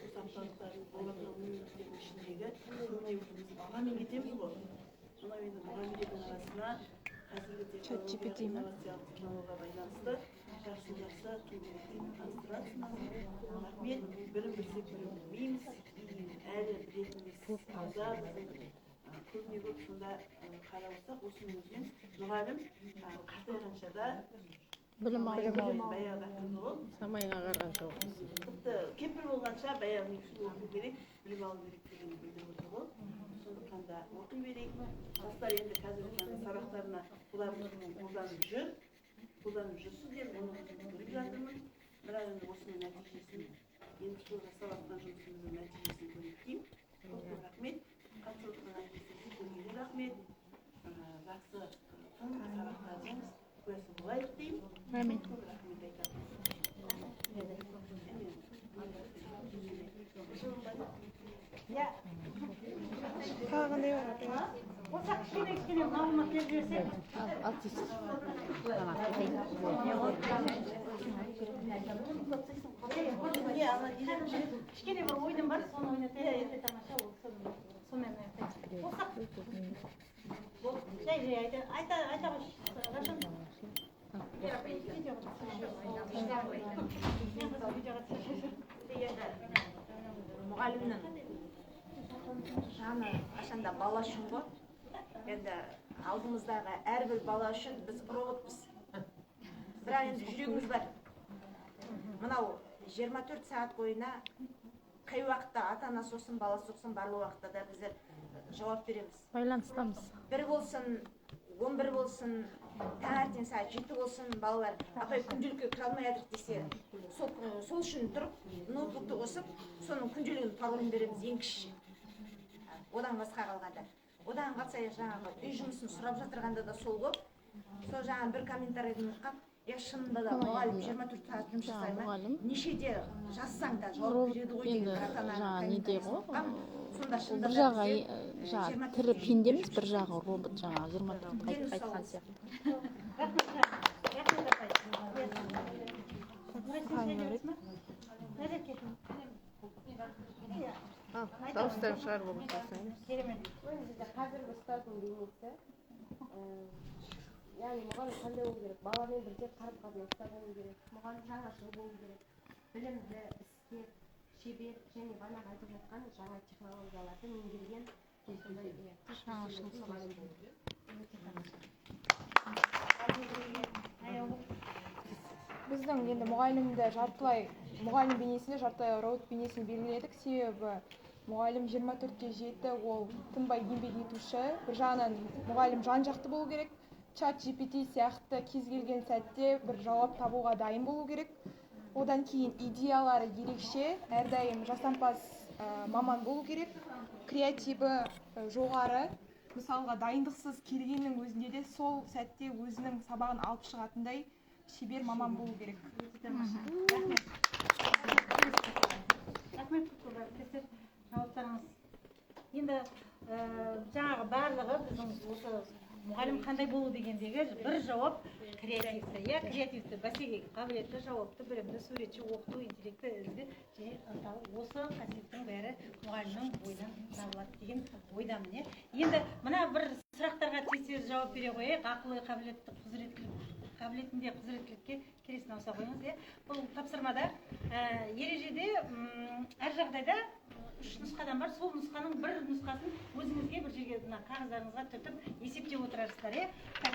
қосамшылықтардың болатын мемлекеттердің ішіндегі сондай біз бағамен кетеміз ғой. Сонау енді мұғалімдердің арасына қазіргі инновациялық технологияға байланысты жақсы кеңдерін таныстырасыз. Рахмет, бірін білсек бірін білмейміз, әлі білетініміз таза, көбіне көп сонда қарап отырсақ, осының өзінен мұғалім қартайғанша да Білім алу. баяғыда кімді ғой? Самайға қарғанша оқыз. Тіпті кемпір болғанша баяғы мектепте оқу керек, білім алу керек дегенді білдіріп отыр ғой. Сондықтан да оқи берейік. Жастар енді қазіргі сабақтарына қолданып жүрсіздер, оны көріп жатырмын. Бірақ енді осының нәтижесін, енді сол жасап жатқан жұмысымыздың нәтижесін көрейік деймін. Көп рахмет. Қатысушыларға әйтеуір рахмет. Жақсы тың сабақтардың куәсі болайық деймін. Амин. Көп рахмет айтамын. қағандай бар. Болса кішкене мағлұмат беріп жіберсек. Кішкене бір ойдым бар, соны ойнатайық. Өте тамаша ол. Сонымен аяқтайық. Жай айта қойшы. Рашан. мұғалімнің жаны қашанда бала үшін ғой. Енді алдымыздағы әрбір бала үшін біз роботпыз. Бірақ енді жүрегіміз бар. Мынау 24 сағат бойына қай уақытта ата-анасы соқсын, баласы соқсын, барлық уақытта да біздер жауап береміз. Байланыстамыз. 1 болсын, 11 болсын, таңертең сағат 7 болсын, балалар апай күнделікке кіре алмай жатыр десе, сол үшін тұрып, ноутбукты қосып, соның күнделігін паролін береміз ең кіші. Одан басқа қалғанда. Одан қатса жаңағы үй жұмысын сұрап жатырғанда да сол ғой. Сол жаңағы бір комментарийді оқып, шынында да мұғалім 24 сағат жұмыс жасай ма? Нешеде жазсаң да жауап береді ғой деген ата-ананың комментарийін. Сонда шынында бір жағы тірі пендеміз, бір жағы робот жаңағы 24 айтқан сияқты. Дауыстарын шығарып отырсаңыз. Қазіргі ұстаздың бейнесі, яғни мұғалім қандай болу керек, баламен бірге қарым-қатынаста болу керек, мұғалім жаңашыл болу керек, білімді, іскер, шебер және бағана айтып жатқан жаңа технологияларды меңгерген жаңашыл мұғалім болу керек. Біздің енді мұғалімді жартылай мұғалім бейнесінде жартылай робот бейнесін белгіледік, себебі мұғалім 24/7 ол тынбай еңбек етуші. Бір жағынан мұғалім жан-жақты болу керек, чат GPT сияқты кез келген сәтте бір жауап табуға дайын болу керек. Одан кейін идеялары ерекше, әрдайым жасампаз маман болу керек, креативі жоғары, мысалға дайындықсыз келгеннің өзінде де сол сәтте өзінің сабағын алып шығатындай шебер маман болу керек. Рахмет профессор, жауаптарыңыз. Енді жаңағы барлығы біздің осы мұғалім қандай болу дегендегі бір жауап креативті. Иә, креативті, бәсекеге қабілетті, жауапты, білімді, суретші, оқыту, интеллекті, ізгі және осы қасиеттің бәрі мұғалімнің бойынан табылады деген ойдамын. Енді мына бір сұрақтарға тез жауап бере қояйық. Ақылы, қабілетті, қабілетінде құзыреттілікке келесін ауса қойыңыз. Бұл тапсырмада ережеде әр жағдайда 3 нұсқадан бар. Сол нұсқаның бір нұсқасын өзіңізге бір жерге қағаздарыңызға түртіп есептеп отырасыздар.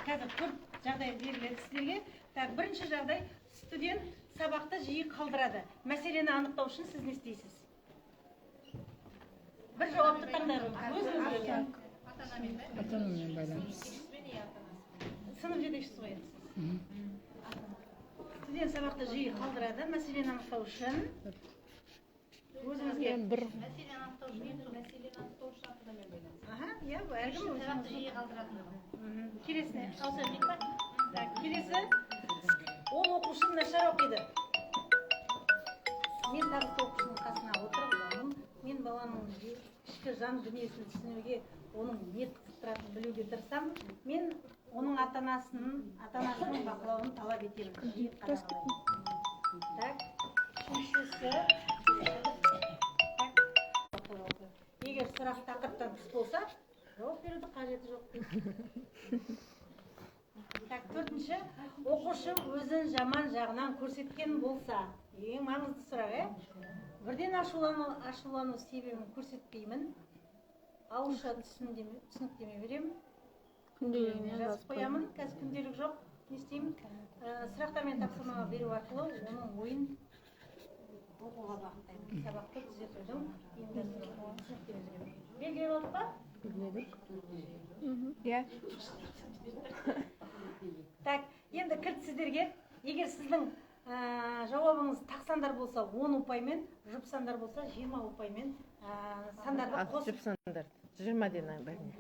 Қазір 4 жағдай беріледі сіздерге. Бірінші жағдай, студент сабақты жиі қалдырады. Мәселені анықтау үшін сіз не істейсіз? Бір жауапты таңдайсыз. Ата-анамен байланыс. Сынып жетекшісі ғой. Студент сабақты жиі қалдырады. Мәселені анықтау үшін өзіңізге бір мәселені анықтау үшін ата-анамен байланыс. Иә, әркім өзіңіз жиі қалдырады. Келесі, келесі, ол оқушы нашар оқиды. Мен табысты оқушының қасына отырып, мен баланың ішкі жан дүниесін түсінуге, оның не қызықтыратынын білуге тырысам, мен оның ата-анасының бақылауын талап етемін. Үшіншісі, егер сұрақ тақырыптан тыс болса, жауап беруді қажеті жоқ. Төртінші, оқушы өзін жаман жағынан көрсеткен болса, ең маңызды сұрақ, бірден ашулану себебін көрсетпеймін, ауызша түсініктеме беремін, жазып қоямын, қазір күнделік жоқ, не істеймін, сұрақтар мен тапсырмаға беру арқылы оның ойын оқуға бағыттаймын, сабақты түзетудің ұйымдастыруға түсініктеме беремін. Белгілі болды па? Иә. Енді кілт сіздерге, егер сіздің жауабыңыз тақсандар болса 10 ұпаймен, жұпсандар болса 20 ұпаймен сандарды қосып. Жұпсандар 20 ден бәріне.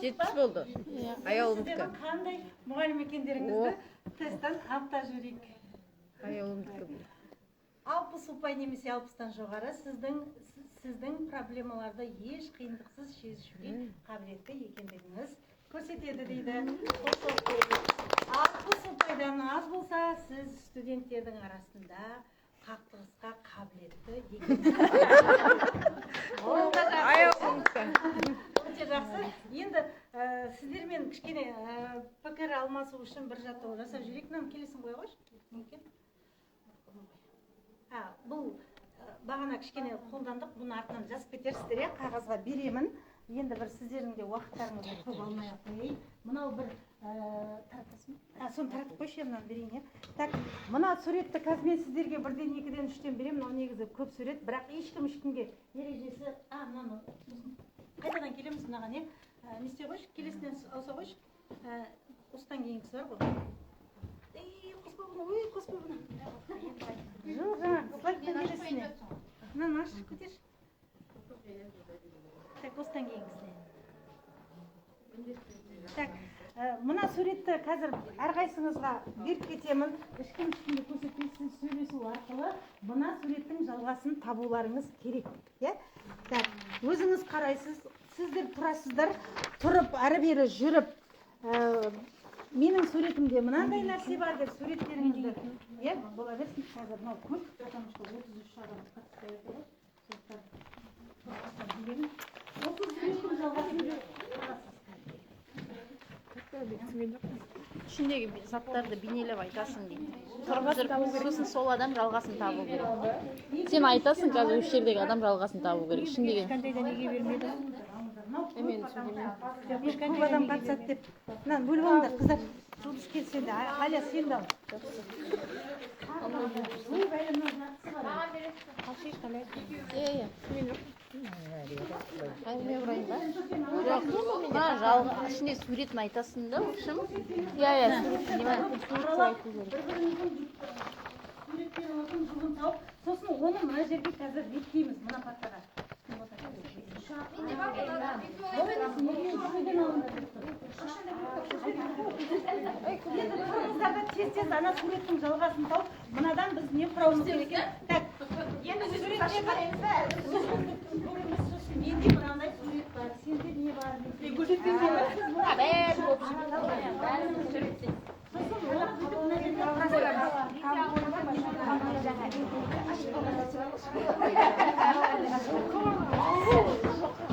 Жетпіс болды. Аяулымдікі. Сіздердің қандай мұғалім екендеріңізді тесттен анықтап жіберейік. Аяулымдікі. 60 ұпай немесе 60-тан жоғары сіздің проблемаларды еш қиындықсыз шешуге қабілетті екендігіңіз көрсетеді дейді. 60 ұпайдан аз болса, сіз студенттердің арасында қақтығысқа қабілетті екендігіңіз. Өте жақсы. Енді сіздермен кішкене пікір алмасу үшін бір жаттығу жасап жүрейік. Келесін қоя қойшы. Бұл бағана кішкене қолдандық, бұны артынан жазып кетерсіздер, қағазға беремін. Енді бір сіздердің де уақыттарыңызды көп алмай қояйын. Мынау бір соны таратып қойшы, мынаны берейін. Мына суретті қазір мен сіздерге 1-ден 2-ден 3-тен беремін. Мынау негізі көп сурет, бірақ ешкімге ережесі, мынаны қайтадан келеміз мынаған, не істей қойшы, келесінен ауса қойшы. Осыдан кейінгісі бар ғой. Қоспа бұны. Жоқ, слайдтан келесіне. Мынаны аш, көтер. Осыдан кейінгісіне. Мына суретті қазір әрқайсыңызға беріп кетемін. Ешкімді көрсетпей сіз сөйлесу арқылы мына суреттің жалғасын табуларыңыз керек. Өзіңіз қарайсыз, сіздер тұрасыздар, тұрып, әрі-бері жүріп, менің суретімде мынандай нәрсе бар деп суреттеріңізді, бола берсін. Қазір мынау көп, потому что 33 адам қатыспайды. Осы суреттің жалғасын ішіндегі заттарды бейнелеп айтасың дейді. Сосын сол адам жалғасын табу керек. Сен айтасың, қазір осы жердегі адам жалғасын табу керек. Ішіндегі ешқандай неге бермеді. Ешқандай адам қатысады деп. Мынаны бөліп алыңдар, қыздар. Жұлдыз келсе де, Аля сен де ал. әңгіме құрайын ба? Жоқ, ішінде суретін айтасың да, ұқшым? Иә, суретін айту керек. Суреттеріңіздің жұбын тауып, сосын оны мына жерге қазір бекітеміз мына партаға. Енді қырғыздарда тез ана суреттің жалғасын тауып, мынадан біз не құрауымыз керек екен? Так, енді менде мынандай сурет бар, сенде не бар?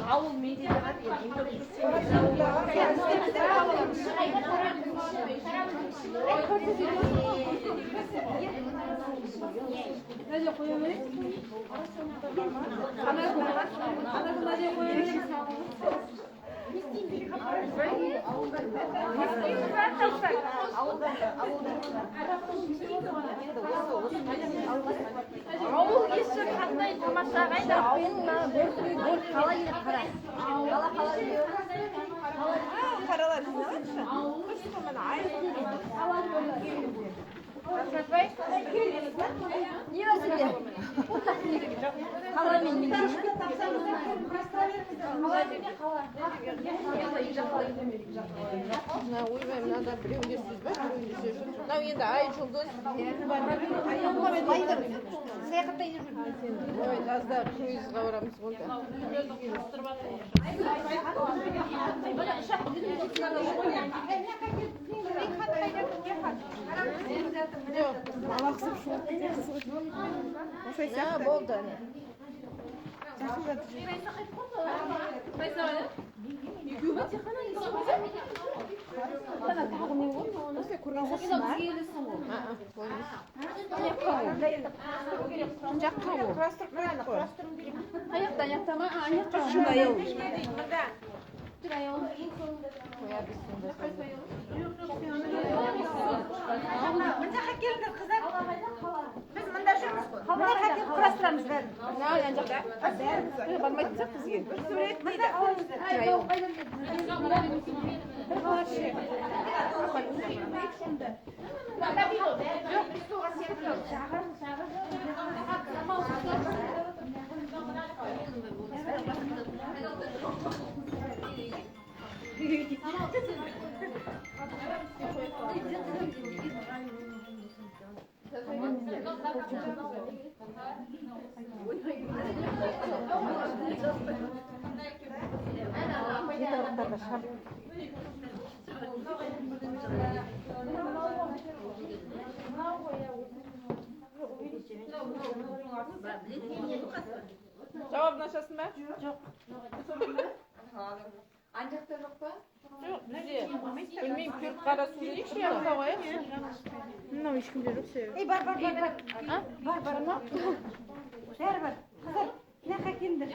ауыл медиада ауыл иесі қандай тамаша қайда ауылда қалай қара қаралар жиналайықшы не мәселе қаламен ойбай мынада біреулер сөз бар біреулер сөз жоқ мынау енді ай жұлдыз саяхаттайын деп жүрмін ой жазда круизға барамыз онда алақсып шуып кетесіз ғой болды мына жаққа келіңдер қыздар біз мында жүрміз ғой мына жаққа келіп құрастырамыз бәрін бармайтын сияқты бізге бір сурет дейді жоқ біз суға секіреміз жауабын ашасың ба жоқ ана жақта жоқ па жоқ бізде білмеймін төрт қара сурет тұр қояйықшы мынау ешкімде жоқ себебі бар ма бәрі бар қыздар мына жаққа келіңдер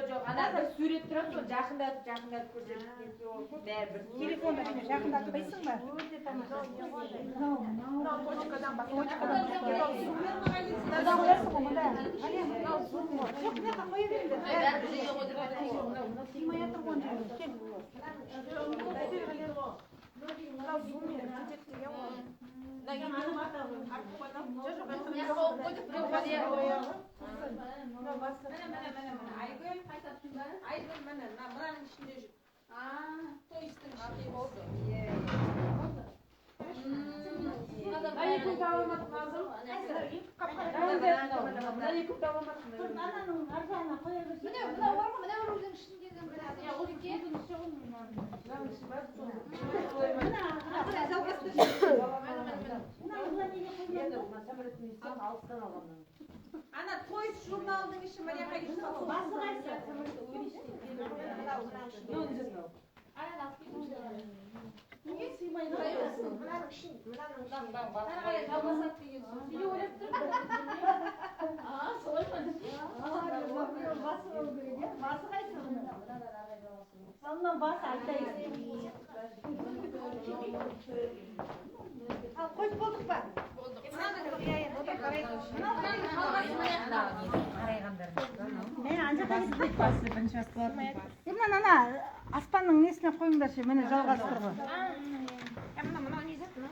жоқ ана бір сурет тұрады сол жақындатып көрсетіп бәрібір телефонды жақындатпайсың ба мынау точкадан басқа жоқ мына жаққа қоя беріңдер мынау зуммен кетеді деген ғой айгүл айгүл міне мынаның ішінде жүр тойстың ішінде болды ана той новость журналының іші мына басы қайсы? Неге сыймайды? Мынаның ішін, мынаның ішін. Қарағай жалғасады деген сөз. Неге ойлап тұрмын? Солай ма? Басы болу керек, иә? Басы қайсы? Мынаның басы айтайын. Ал қойып болдық па? Ана аспанның несіне қойыңдаршы, міне жалғастыр ғой. Мына не зат, мына?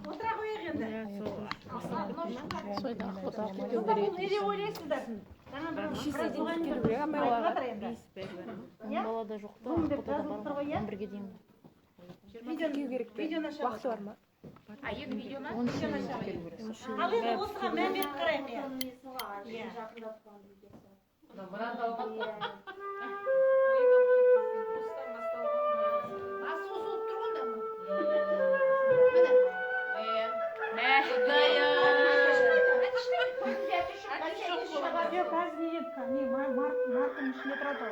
Отыра қояйық енді. Неде ойлайсыздар? Балада жоқ та, бірге дейін. Видеоны аша. Уақыты бар ма? Ал енді осыған мән беріп қарайық. Марканың ішінде тұрады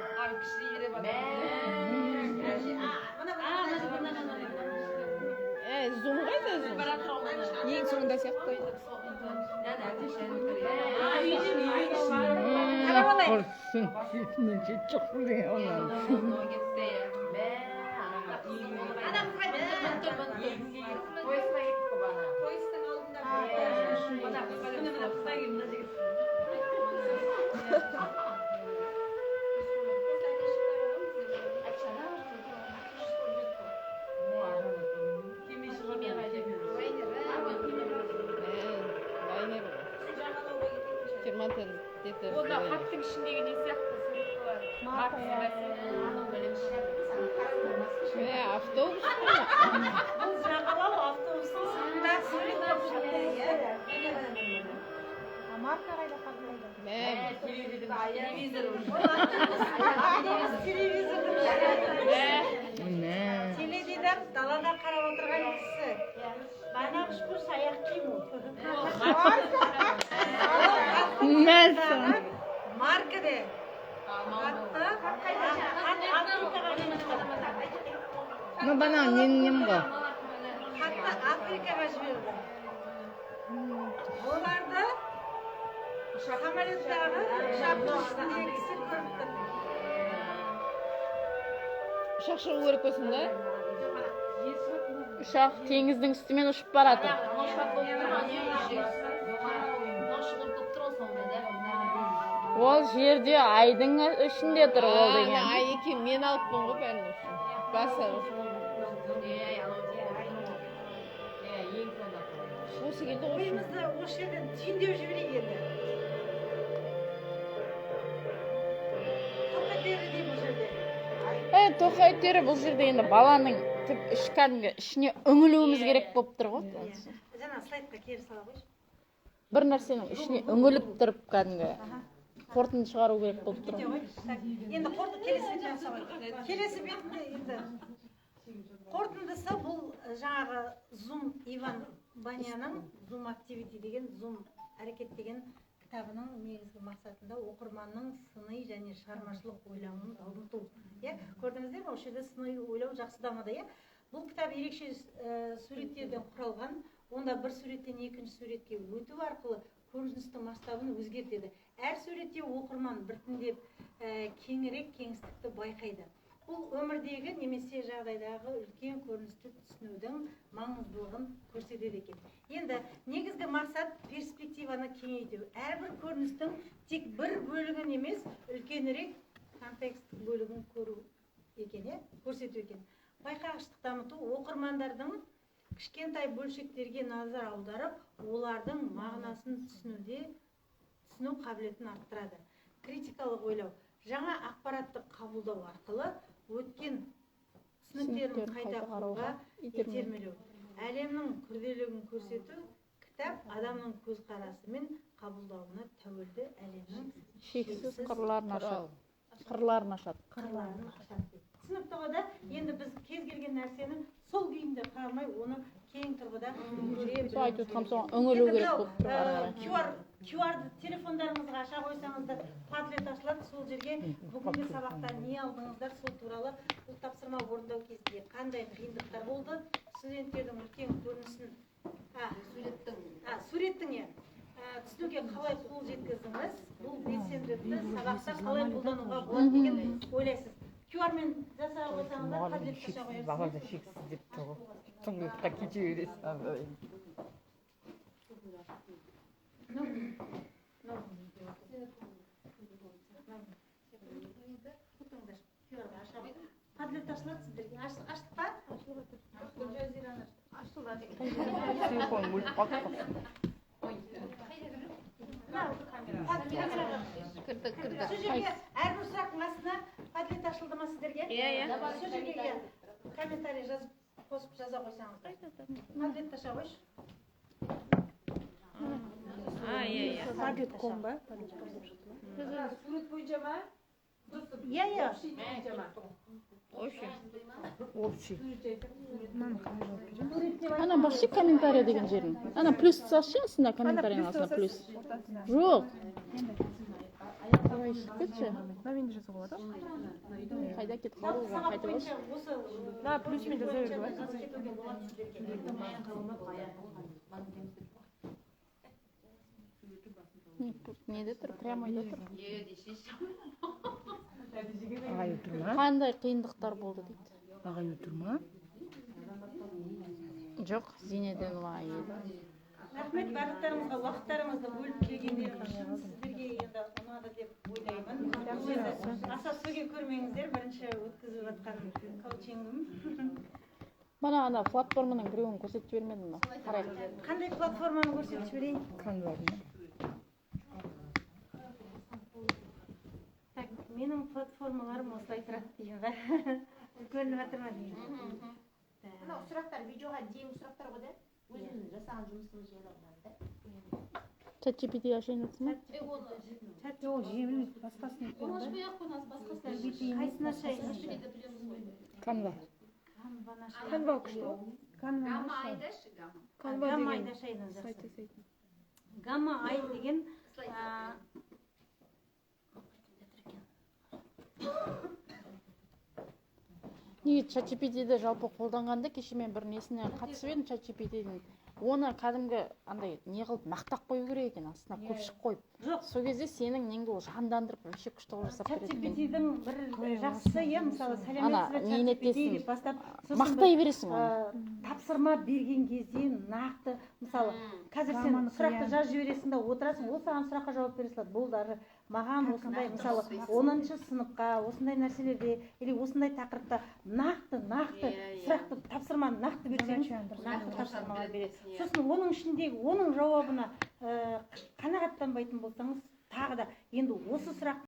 Зум қайда зум? Ең соңында сияқты қой. Онда хаттың ішіндегі не сияқты сурет болады? Автобус. Бұл жағалау автобустың сыртында сурет болып жатыр. Марка қайда қабылдайды? Теледидар далада қарап отырған кісі. Банағыш курс аяқ киім. Марка де. Ну, бана нем-го. Хатты Африкаға жіберді. Оларды самолеттағы ұшақтың үстіндегі кісі көріп тұр. Ұшақ шығу керек болсын да? Ұшақ теңіздің үстімен ұшып барады. Ол жерде айдың ішінде тұр ол деген. Ай екен, мен алыппын ғой бәрін үшін. Басы. Осы келді ғой. Ойымызды осы жерден түйіндеп жіберейік енді. Тоқетері деймін бұл жерде. Тоқетері бұл жерде енді баланың ішіне үңілуіміз керек болып тұр ғой. Жаңа слайдқа кері сала қойшы. Бір нәрсенің ішіне үңіліп тұрып кәдімгі қорытынды шығару керек болып тұр. Енді келесі бетіне салайық. Келесі бетінде енді қорытындысы бұл жаңағы Zoom Иван Баняның Zoom Activity деген Zoom әрекет деген кітабының негізгі мақсатында оқырманның сыни және шығармашылық ойлауын дамыту. Иә, көрдіңіздер ме, осы жерде сыни ойлау жақсы дамыды, иә. Бұл кітап ерекше суреттерден құралған, онда бір суреттен екінші суретке өту арқылы көріністің масштабын өзгертеді. Әр суретте оқырман біртіндеп кеңірек кеңістікті байқайды. Бұл өмірдегі немесе жағдайдағы үлкен көріністі түсінудің маңыздылығын көрсетеді екен. Енді негізгі мақсат перспективаны кеңейту. Әрбір көріністің тек бір бөлігін емес, үлкенірек контексттік бөлігін көру екен, көрсету екен. Байқағыштық дамыту оқырмандардың кішкентай бөлшектерге назар аударып, олардың мағынасын түсіну қабілетін арттырады. Критикалық ойлау. Жаңа ақпаратты қабылдау арқылы өткен түсініктерін қайта құруға итермелеу. Әлемнің күрделілігін көрсету, кітап адамның көзқарасы мен қабылдауына тәуелді әлемнің шексіз қырларын ашады. Түсінікті ғой, енді біз кез келген нәрсені сол күйінде қарамай, оны кең тұрғыда көреміз. Сол айтып отырғам, соған үңілу керек болып тұр. QR-ды телефондарыңызға аша қойсаңыздар, Padlet ашылады, сол жерге бүгінгі сабақта не алдыңыздар, сол туралы бұл тапсырма орындау кезінде қандай қиындықтар болды, студенттердің үлкен көрінісін, суреттің түсінуге қалай қол жеткіздіңіз, бұл белсенділікті сабақта қалай қолдануға болады деген ойлайсыз. QR-мен жаса қойсаңыздар, Padlet аша қойырсыз. Бағалда шексіз деп тұғы. Тұңғылыққа кете бересің. Padlet ашылады сіздерге. Аштық па? Телефон өліп қалды. Сол жерге әрбір сұрақтың астына Padlet ашылды ма сіздерге? Сол жерге комментарий жазып, қосып жаза қойсаңыздар. Padlet аша қойшы. Padlet.com ба? Сурет бойынша ма? Иә. Общий. Ана бақшы комментарий деген жерін. Ана плюс салшы, астына комментарийның астына плюс. Жоқ. Давай кетші. Мынау жазуға болады. Қайда кетіп қалу оған қайта болшы. Да, плюсмен жаза берді. Неде тұр? Прямо үйде тұр. Ағай отыр ма? Қандай қиындықтар болды дейді. Ағай отыр ма? Жоқ, Зинеденова еді. Рахмет барлықтарыңызға уақыттарыңызды бөліп келгендеріңіз үшін сіздерге енді ұнады деп ойлаймын. Аса сөге көрмеңіздер, бірінші өткізіп жатқан коучингім. Бана ана платформаның біреуін көрсетіп жібермедім ма? Қарайық. Қандай платформаны көрсетіп жіберейін? Canva-ны. Так, менің платформаларым осылай тұрады дейін ба? Көрініп жатыр ма дейін? Мынау сұрақтар, видеоға дейін сұрақтар ғой да? Өзің жасаған жұмысыңыз жайлы. ChatGPT ашайын өтсін ма? Жоқ, жеңіл басқасын қайсын ашайын? Canva. Canva күшті. Гамма айдашайын жақсы. Гамма ай деген Неге ChatGPT-ді жалпы қолданғанда кеше мен бір несіне қатысып едім ChatGPT-дің. Оны кәдімгі андай не қылып мақтап қою керек екен, астына көпшік қойып. Жоқ. Сол кезде сенің неңді ол жандандырып вообще күшті қылып жасап береді екен. ChatGPT-дің бір жақсысы, мысалы сәлеметсіз деп бастап мақтай бересің оны. Тапсырма берген кезде нақты, мысалы, қазір сен сұрақты жазып жібересің да отырасың, ол саған сұраққа жауап бере салады. Бұл даже маған осындай, мысалы, 10-шы сыныпқа, осындай нәрселерде, или осындай тақырыпта нақты сұрақты тапсырманы нақты берсең, нақты тапсырмалар береді. Сосын оның ішіндегі, оның жауабына қанағаттанбайтын болсаңыз, тағы да енді осы сұрақ